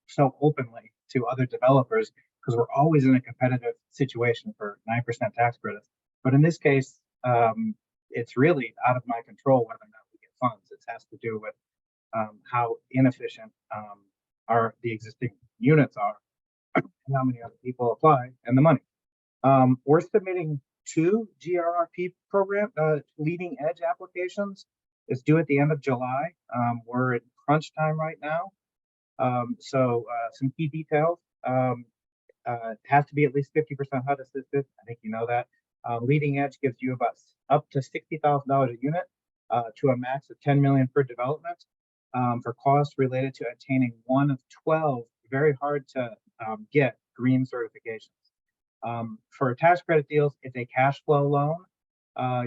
so openly to other developers, because we're always in a competitive situation for 9% tax credits. But in this case, it's really out of my control whether or not we get funds. It has to do with how inefficient the existing units are, and how many other people apply, and the money. We're submitting 2 GRRP program leading edge applications. It's due at the end of July. We're at crunch time right now. So some key details. It has to be at least 50% HUD assisted. I think you know that. Leading edge gives you about up to $60,000 a unit to a max of $10 million per development for costs related to attaining one of 12 very hard to get green certifications. For tax credit deals, it's a cash flow loan.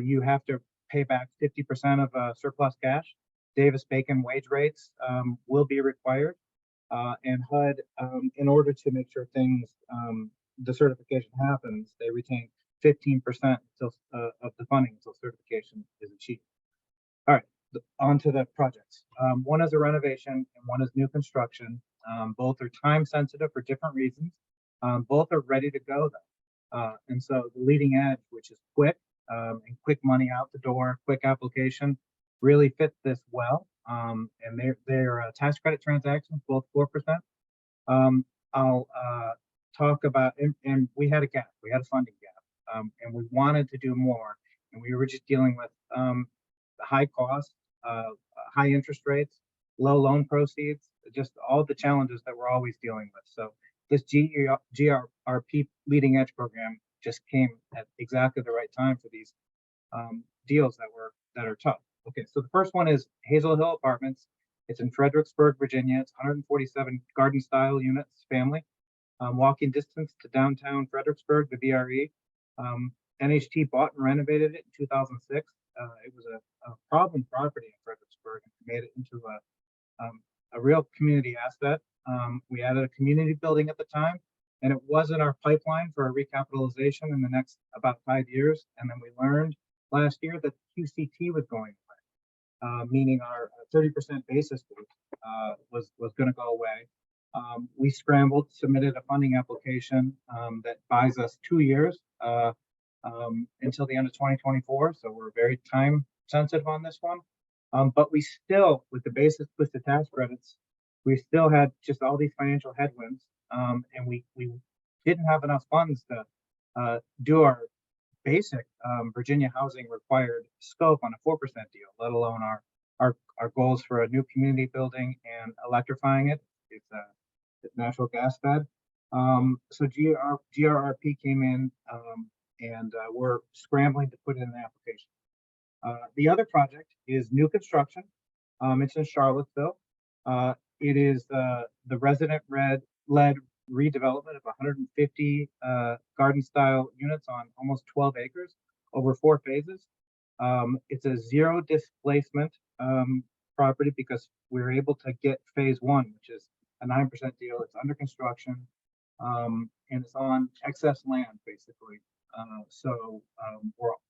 You have to pay back 50% of surplus cash. Davis-Bacon wage rates will be required. And HUD, in order to make sure the certification happens, they retain 15% of the funding until certification is achieved. All right, on to the projects. One is a renovation and one is new construction. Both are time sensitive for different reasons. Both are ready to go though. And so the leading edge, which is quick and quick money out the door, quick application, really fits this well. And they're tax credit transactions, both 4%. I'll talk about, and we had a gap, we had a funding gap, and we wanted to do more, and we were just dealing with high cost, high interest rates, low loan proceeds, just all the challenges that we're always dealing with. So this GRRP leading edge program just came at exactly the right time for these deals that are tough. Okay, so the first one is Hazel Hill Apartments. It's in Fredericksburg, Virginia. It's 147 garden style units, family. Walking distance to downtown Fredericksburg, the VRE. NHT bought and renovated it in 2006. It was a problem property in Fredericksburg and made it into a real community asset. We added a community building at the time. and it was in our pipeline for a recapitalization in the next about 5 years. And then we learned last year that QCT was going away, meaning our 30% basis boost was going to go away. We scrambled, submitted a funding application that buys us 2 years until the end of 2024. So we're very time sensitive on this one. But we still, with the basis boosted tax credits, we still had just all these financial headwinds, and we didn't have enough funds to do our basic Virginia housing required scope on a 4% deal, let alone our goals for a new community building and electrifying it. It's natural gas fed. So GRRP came in, and we're scrambling to put in an application. The other project is new construction. It's in Charlottesville. It is the resident-led redevelopment of 150 garden-style units on almost 12 acres over 4 phases. It's a zero displacement property because we're able to get phase 1, which is a 9% deal. It's under construction, and it's on excess land, basically. So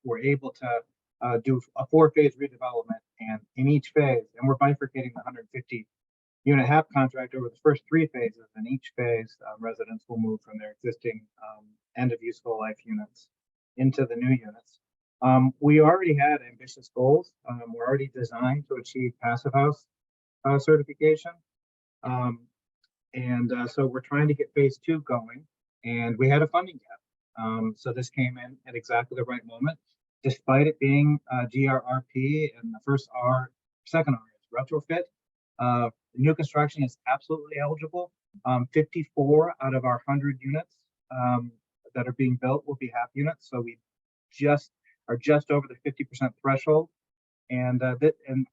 we're able to do a 4-phase redevelopment, and in each phase, and we're bifurcating the 150 unit HAP contract over the first 3 phases. And each phase, residents will move from their existing end of useful life units into the new units. We already had ambitious goals. We're already designed to achieve passive house certification. So we're trying to get phase 2 going, and we had a funding gap. So this came in at exactly the right moment, despite it being GRRP, and the second R is retrofit. New construction is absolutely eligible. 54 out of our 100 units that are being built will be HAP units. So we are just over the 50% threshold. And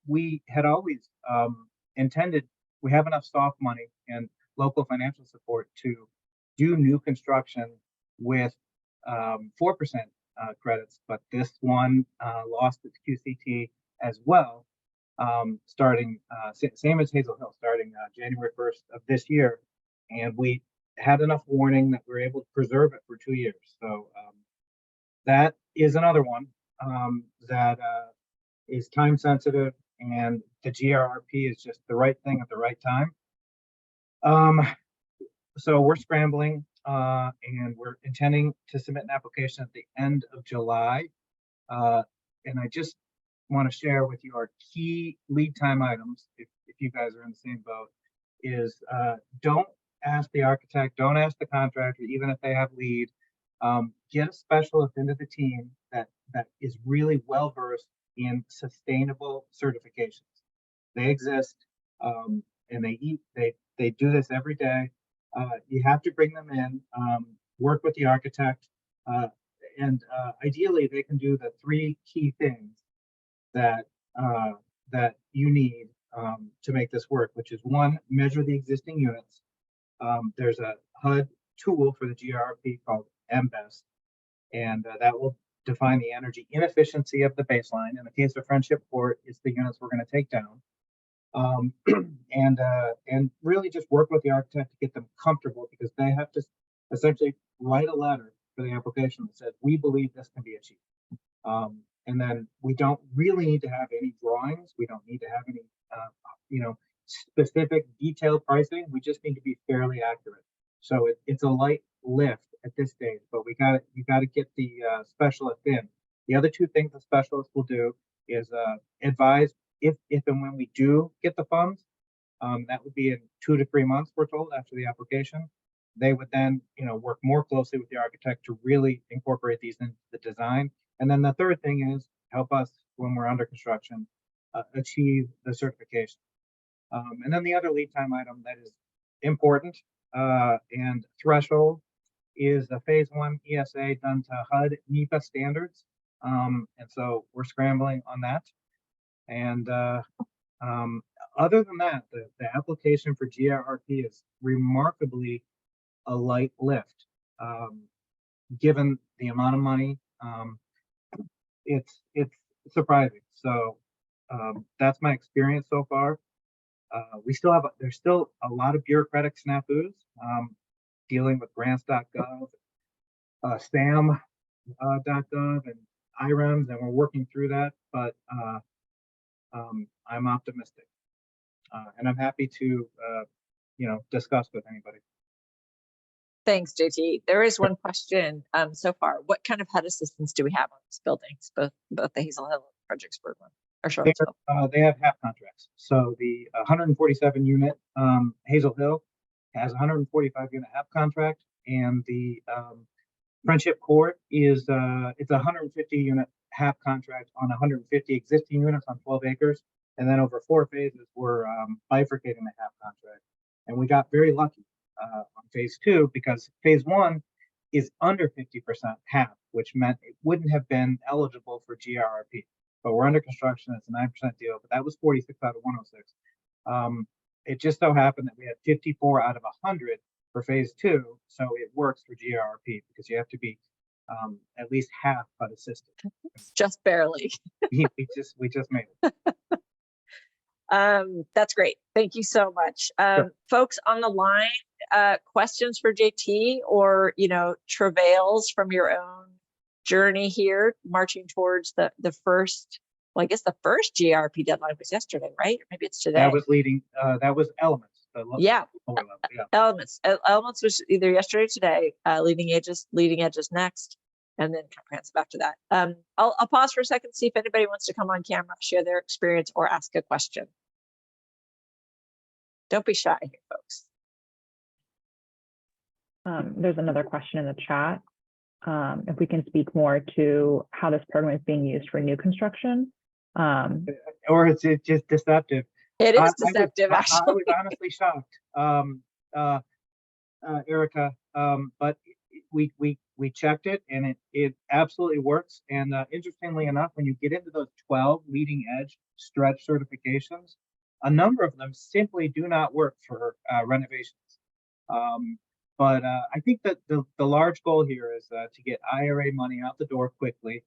we had always intended, we have enough soft money and local financial support to do new construction with 4% credits, but this one lost its QCT as well, starting same as Hazel Hill, starting January 1st of this year. And we had enough warning that we were able to preserve it for 2 years. So that is another one that is time sensitive, and the GRRP is just the right thing at the right time. So we're scrambling, and we're intending to submit an application at the end of July. And I just want to share with you our key lead time items, if you guys are in the same boat, is don't ask the architect, don't ask the contractor, even if they have lead. Get a specialist into the team that is really well versed in sustainable certifications. They exist, and they do this every day. You have to bring them in, work with the architect, and ideally they can do the 3 key things that you need to make this work, which is 1, measure the existing units. There's a HUD tool for the GRRP called MBEST, and that will define the energy inefficiency of the baseline. In the case of Friendship Court, it's the units we're going to take down. And really just work with the architect to get them comfortable, because they have to essentially write a letter for the application that says, we believe this can be achieved. And then we don't really need to have any drawings. We don't need to have any, specific detailed pricing. We just need to be fairly accurate. So it's a light lift at this stage, but you got to get the specialist in. The other 2 things the specialist will do is advise if and when we do get the funds. That would be in 2 to 3 months, we're told, after the application. They would then, work more closely with the architect to really incorporate these into the design. And then the third thing is help us when we're under construction achieve the certification. And then the other lead time item that is important and threshold is the phase 1 ESA done to HUD NEPA standards. And so we're scrambling on that. And other than that, the application for GRRP is remarkably a light lift, given the amount of money. It's surprising. So that's my experience so far. There's still a lot of bureaucratic snafus. dealing with grants.gov, SAM.gov, and IREMs, and we're working through that. But I'm optimistic, and I'm happy to discuss with anybody. Thanks, JT. There is one question so far. What kind of HUD assistance do we have on these buildings, both the Hazel Hill Fredericksburg one or Charlottesville? They have half contracts. So the 147 unit Hazel Hill has 145 unit half contract, and the Friendship Court is it's 150 unit half contract on 150 existing units on 12 acres, and then over 4 phases we're bifurcating the half contract, and we got very lucky on phase 2 because phase 1 is under 50% half, which meant it wouldn't have been eligible for GRRP. But we're under construction. It's a 9% deal, but that was 46 out of 106. It just so happened that we had 54 out of 100 for phase 2, so it works for GRRP because you have to be at least half HUD assisted. Just barely. we just made it. That's great. Thank you so much. Sure. Folks on the line, questions for JT or, travails from your own journey here, marching towards the first, well, I guess the first GRP deadline was yesterday, right? Or maybe it's today. That was leading, that was Elements. Yeah. Lower level, yeah. Elements was either yesterday or today, leading edges next, and then comprehensive after that. I'll pause for a second, see if anybody wants to come on camera, share their experience or ask a question. Don't be shy here, folks. There's another question in the chat. If we can speak more to how this program is being used for new construction. Or is it just deceptive? It is deceptive, actually. I was honestly shocked, Erica, but we checked it and it absolutely works. And interestingly enough, when you get into those 12 leading edge stretch certifications, a number of them simply do not work for renovations. But I think that the large goal here is to get IRA money out the door quickly,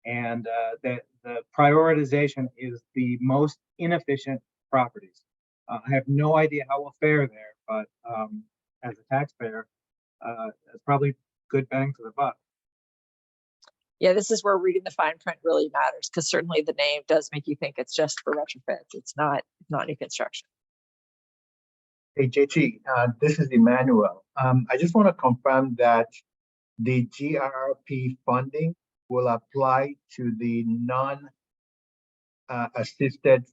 and that the prioritization is the most inefficient properties. I have no idea how we'll fare there, but as a taxpayer, it's probably good bang for the buck. Yeah, this is where reading the fine print really matters, because certainly the name does make you think it's just for retrofits. It's not new construction. Hey, JT, this is Emmanuel. I just want to confirm that the GRP funding will apply to the non-assisted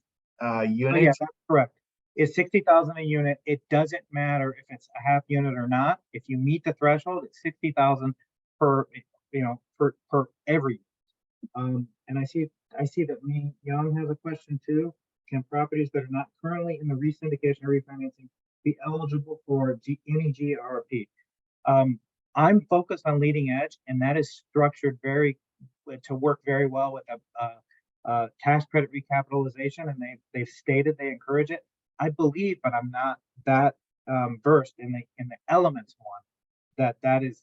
units. Yes, that's correct. It's 60,000 a unit. It doesn't matter if it's a half unit or not. If you meet the threshold, it's 60,000 per every. And I see that Ming Young has a question too. Can properties that are not currently in the resyndication or refinancing be eligible for any GRP? I'm focused on leading edge, and that is structured to work very well with a tax credit recapitalization, and they've stated they encourage it. I believe, but I'm not that versed in the Elements one. That is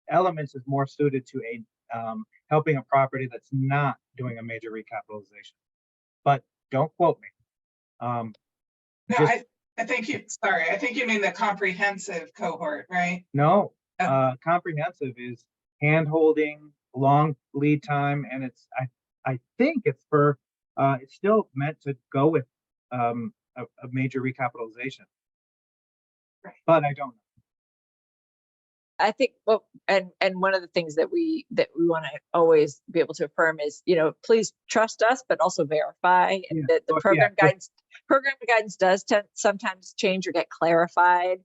Elements is more suited to a helping a property that's not doing a major recapitalization. But don't quote me. No, I think you mean the comprehensive cohort, right? No, comprehensive is hand holding, long lead time, and I think it's for it's still meant to go with a major recapitalization. Right. But I don't know. I think, and one of the things that we want to always be able to affirm is, please trust us, but also verify that the program guidance does sometimes change or get clarified.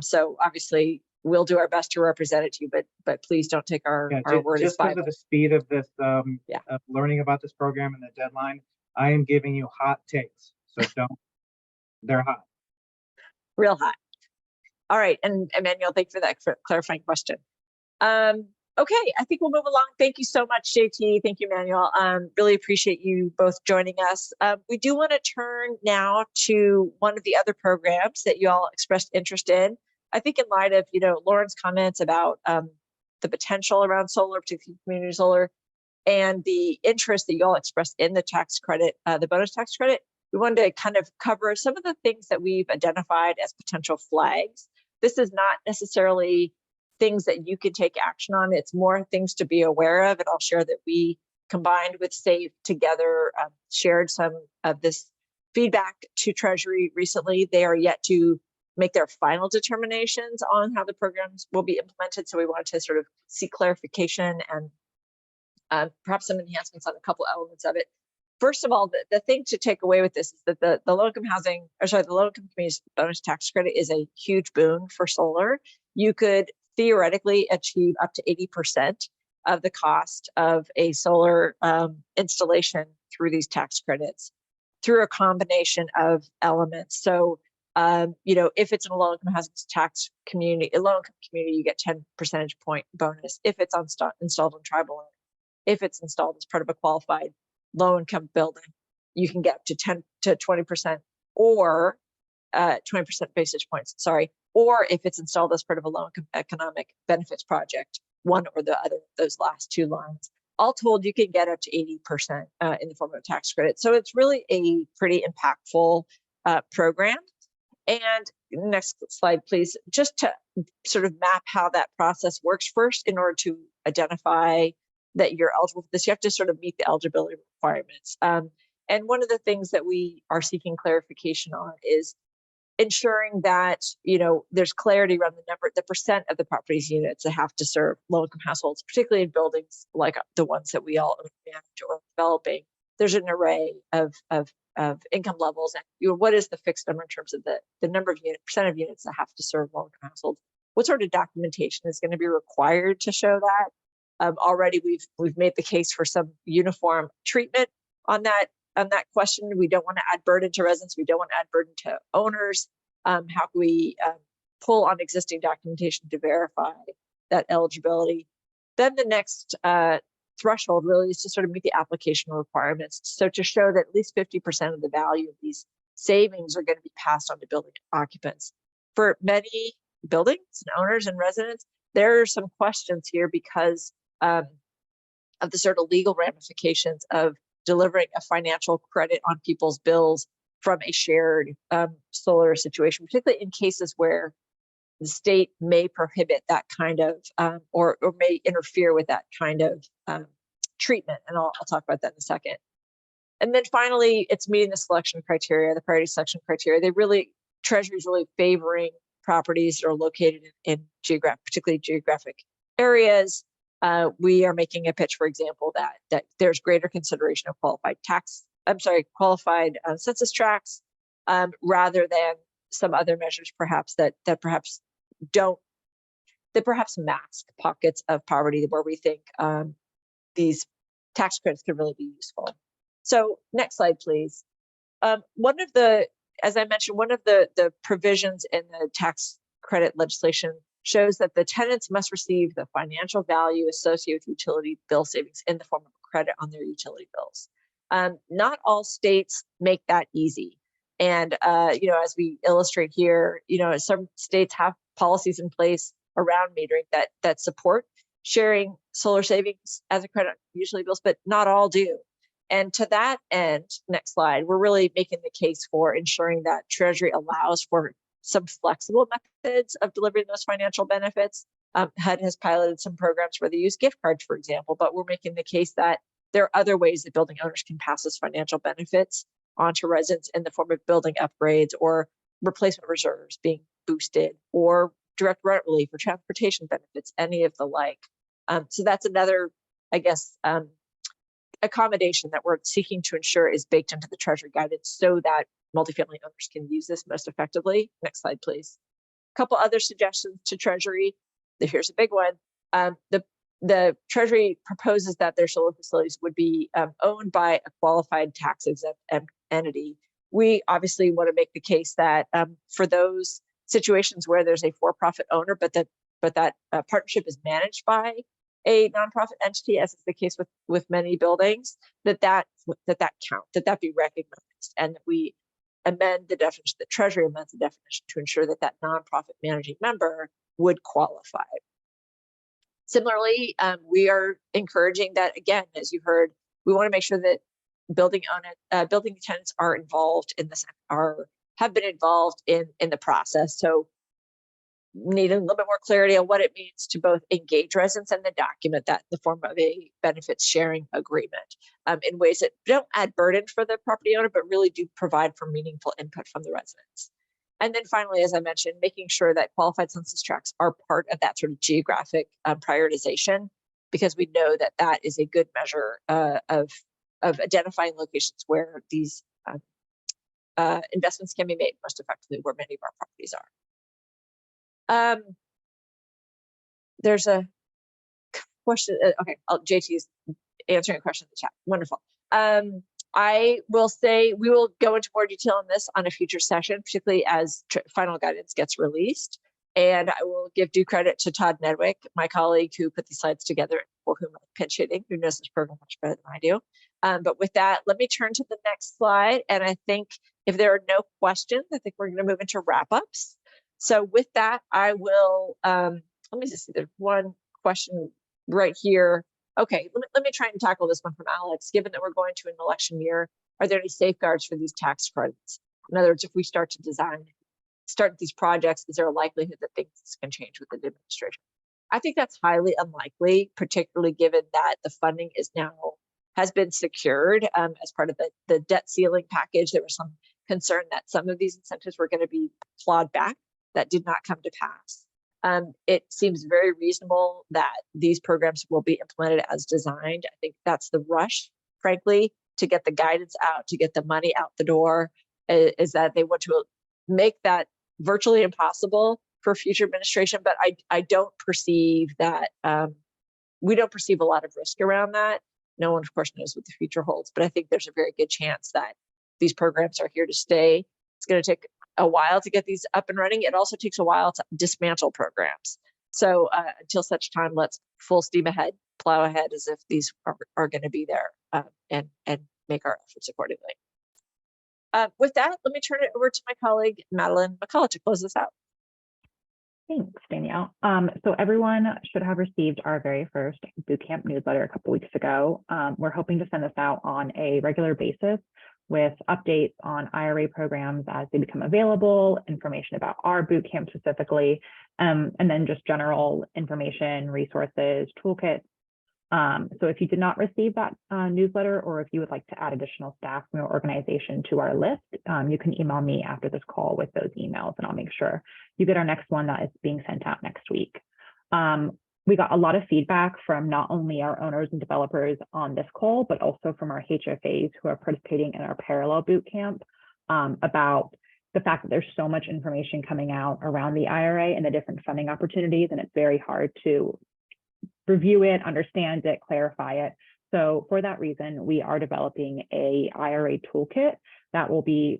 So obviously we'll do our best to represent it to you, but please don't take our word as Bible. Just because of the speed of this, of learning about this program and the deadline, I am giving you hot takes. So they're hot. Real hot. All right, and Emmanuel, thank you for that clarifying question. Okay, I think we'll move along. Thank you so much, JT. Thank you, Emmanuel. Really appreciate you both joining us. We do want to turn now to one of the other programs that you all expressed interest in. I think in light of Lauren's comments about the potential around solar, particularly community solar, and the interest that you all expressed in the tax credit, the bonus tax credit, we wanted to kind of cover some of the things that we've identified as potential flags this is not necessarily things that you can take action on. It's more things to be aware of. And I'll share that we combined with SAFE together, shared some of this feedback to Treasury recently. They are yet to make their final determinations on how the programs will be implemented. So we wanted to sort of seek clarification and perhaps some enhancements on a couple elements of it. First of all, the thing to take away with this is that the low-income housing, or sorry, the low-income communities bonus tax credit is a huge boon for solar. You could theoretically achieve up to 80% of the cost of a solar installation through these tax credits through a combination of elements. So, you know, if it's in a low-income housing tax community, a low-income community, you get 10 percentage point bonus. If it's installed on tribal land, if it's installed as part of a qualified low-income building, you can get up to 10 to 20% or 20% basis points, sorry, or if it's installed as part of a low-income economic benefits project, one or the other, those last two lines. All told, you can get up to 80% in the form of a tax credit. So it's really a pretty impactful program. And next slide, please, just to sort of map how that process works. First, in order to identify that you're eligible for this, you have to sort of meet the eligibility requirements. And one of the things that we are seeking clarification on is ensuring that, you know, there's clarity around the percent of the property's units that have to serve low-income households, particularly in buildings like the ones that we all own, manage, or developing. There's an array of income levels, and you know, what is the fixed number in terms of the number of percent of units that have to serve low-income households? What sort of documentation is going to be required to show that? Already we've made the case for some uniform treatment on that question. We don't want to add burden to residents. We don't want to add burden to owners. How can we pull on existing documentation to verify that eligibility? Then the next threshold really is to sort of meet the application requirements. So to show that at least 50% of the value of these savings are going to be passed on to building occupants. For many buildings and owners and residents, there are some questions here because of the sort of legal ramifications of delivering a financial credit on people's bills from a shared solar situation, particularly in cases where the state may prohibit that kind of or may interfere with that kind of treatment. And I'll talk about that in a second. And then finally, it's meeting the selection criteria, the priority selection criteria. Treasury is really favoring properties that are located in particularly geographic areas. We are making a pitch, for example, that there's greater consideration of qualified census tracts rather than some other measures perhaps that perhaps mask pockets of poverty where we think these tax credits could really be useful. So next slide, please. As I mentioned, one of the provisions in the tax credit legislation shows that the tenants must receive the financial value associated with utility bill savings in the form of credit on their utility bills. Not all states make that easy. And, you know, as we illustrate here, you know, some states have policies in place around metering that support sharing solar savings as a credit on utility bills, but not all do. And to that end, next slide, we're really making the case for ensuring that Treasury allows for some flexible methods of delivering those financial benefits. HUD has piloted some programs where they use gift cards, for example, but we're making the case that there are other ways that building owners can pass those financial benefits onto residents in the form of building upgrades or replacement reserves being boosted or direct rent relief or transportation benefits, any of the like. So that's another, I guess, accommodation that we're seeking to ensure is baked into the Treasury guidance so that multifamily owners can use this most effectively. Next slide, please. A couple other suggestions to Treasury. Here's a big one. The Treasury proposes that their solar facilities would be owned by a qualified tax exempt entity. We obviously want to make the case that for those situations where there's a for-profit owner, but that partnership is managed by a nonprofit entity, as is the case with many buildings, that count, that be recognized, and that we amend the definition, the Treasury amends the definition to ensure that nonprofit managing member would qualify. Similarly, we are encouraging that, again, as you heard, we want to make sure that building tenants are involved in this, have been involved in the process. So need a little bit more clarity on what it means to both engage residents and then document that in the form of a benefits sharing agreement in ways that don't add burden for the property owner, but really do provide for meaningful input from the residents. And then finally, as I mentioned, making sure that qualified census tracts are part of that sort of geographic prioritization, because we know that that is a good measure of identifying locations where these investments can be made most effectively, where many of our properties are. There's a question. Okay, JT's answering a question in the chat. Wonderful. I will say we will go into more detail on this on a future session, particularly as final guidance gets released. And I will give due credit to Todd Nedwick, my colleague who put these slides together, for whom I'm pinch hitting, who knows this program much better than I do. But with that, let me turn to the next slide. And I think if there are no questions, I think we're going to move into wrap-ups. So with that, I will, let me just see, there's one question right here. Okay, let me try and tackle this one from Alex. Given that we're going to an election year, are there any safeguards for these tax credits? In other words, if we start to start these projects, is there a likelihood that things can change with the administration? I think that's highly unlikely, particularly given that the funding has been secured as part of the debt ceiling package. There was some concern that some of these incentives were going to be clawed back. That did not come to pass. It seems very reasonable that these programs will be implemented as designed. I think that's the rush, frankly, to get the guidance out, to get the money out the door, is that they want to make that virtually impossible for future administration. But I don't perceive that, we don't perceive a lot of risk around that. No one, of course, knows what the future holds, but I think there's a very good chance that these programs are here to stay. It's going to take a while to get these up and running. It also takes a while to dismantle programs. So until such time, let's full steam ahead, plow ahead as if these are going to be there and make our efforts accordingly. With that, let me turn it over to my colleague, Madeline McCullough, to close this out. Thanks, Danielle. So everyone should have received our very first bootcamp newsletter a couple weeks ago. We're hoping to send this out on a regular basis with updates on IRA programs as they become available, information about our bootcamp specifically, and then just general information, resources, toolkits. So if you did not receive that newsletter, or if you would like to add additional staff from your organization to our list, you can email me after this call with those emails, and I'll make sure you get our next one that is being sent out next week. We got a lot of feedback from not only our owners and developers on this call, but also from our HFAs who are participating in our parallel bootcamp about the fact that there's so much information coming out around the IRA and the different funding opportunities, and it's very hard to review it, understand it, clarify it. So for that reason, we are developing a IRA toolkit that will be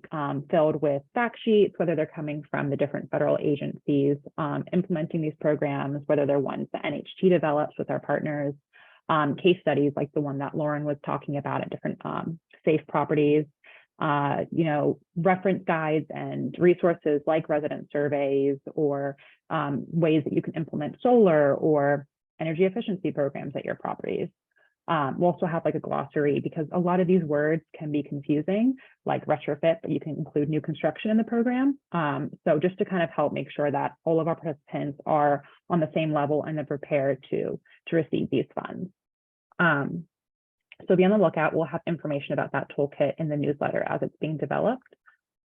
filled with fact sheets, whether they're coming from the different federal agencies implementing these programs, whether they're ones that NHT develops with our partners, case studies like the one that Lauren was talking about at different safe properties, reference guides and resources like resident surveys, or ways that you can implement solar or energy efficiency programs at your properties. We'll also have like a glossary, because a lot of these words can be confusing, like retrofit, but you can include new construction in the program. So just to kind of help make sure that all of our participants are on the same level and they're prepared to receive these funds. So be on the lookout. We'll have information about that toolkit in the newsletter as it's being developed.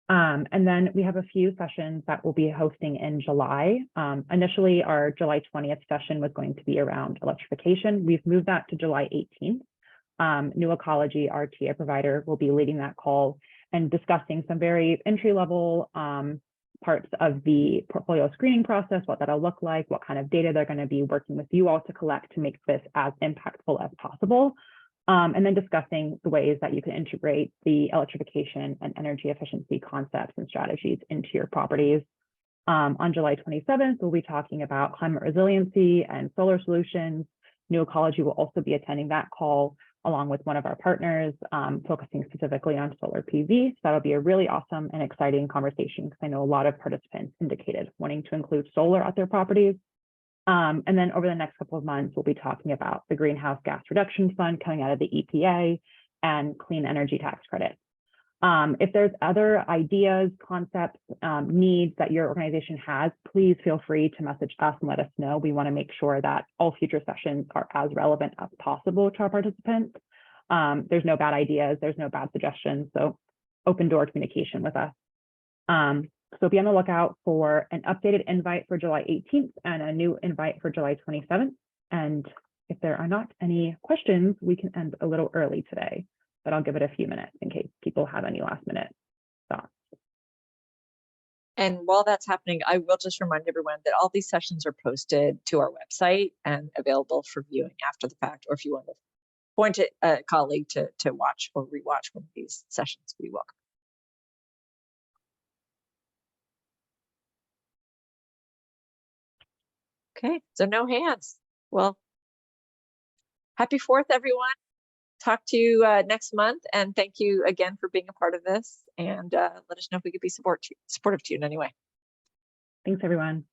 And then we have a few sessions that we'll be hosting in July. Initially, our July 20th session was going to be around electrification. We've moved that to July 18th. New Ecology, our TA provider, will be leading that call and discussing some very entry-level parts of the portfolio screening process, what that'll look like, what kind of data they're going to be working with you all to collect to make this as impactful as possible. And then discussing the ways that you can integrate the electrification and energy efficiency concepts and strategies into your properties. On July 27th, we'll be talking about climate resiliency and solar solutions. New Ecology will also be attending that call along with one of our partners, focusing specifically on solar PV. So that'll be a really awesome and exciting conversation, because I know a lot of participants indicated wanting to include solar at their properties. And then over the next couple of months, we'll be talking about the Greenhouse Gas Reduction Fund coming out of the EPA and clean energy tax credits. If there's other ideas, concepts, needs that your organization has, please feel free to message us and let us know. We want to make sure that all future sessions are as relevant as possible to our participants. There's no bad ideas, there's no bad suggestions, so open door communication with us. So be on the lookout for an updated invite for July 18th and a new invite for July 27th. And if there are not any questions, we can end a little early today, but I'll give it a few minutes in case people have any last minute thoughts. And while that's happening, I will just remind everyone that all these sessions are posted to our website and available for viewing after the fact, or if you want to point a colleague to watch or rewatch one of these sessions, we welcome. Okay, so no hands. Well, happy 4th, everyone. Talk to you next month, and thank you again for being a part of this, and let us know if we could be supportive to you in any way. Thanks, everyone.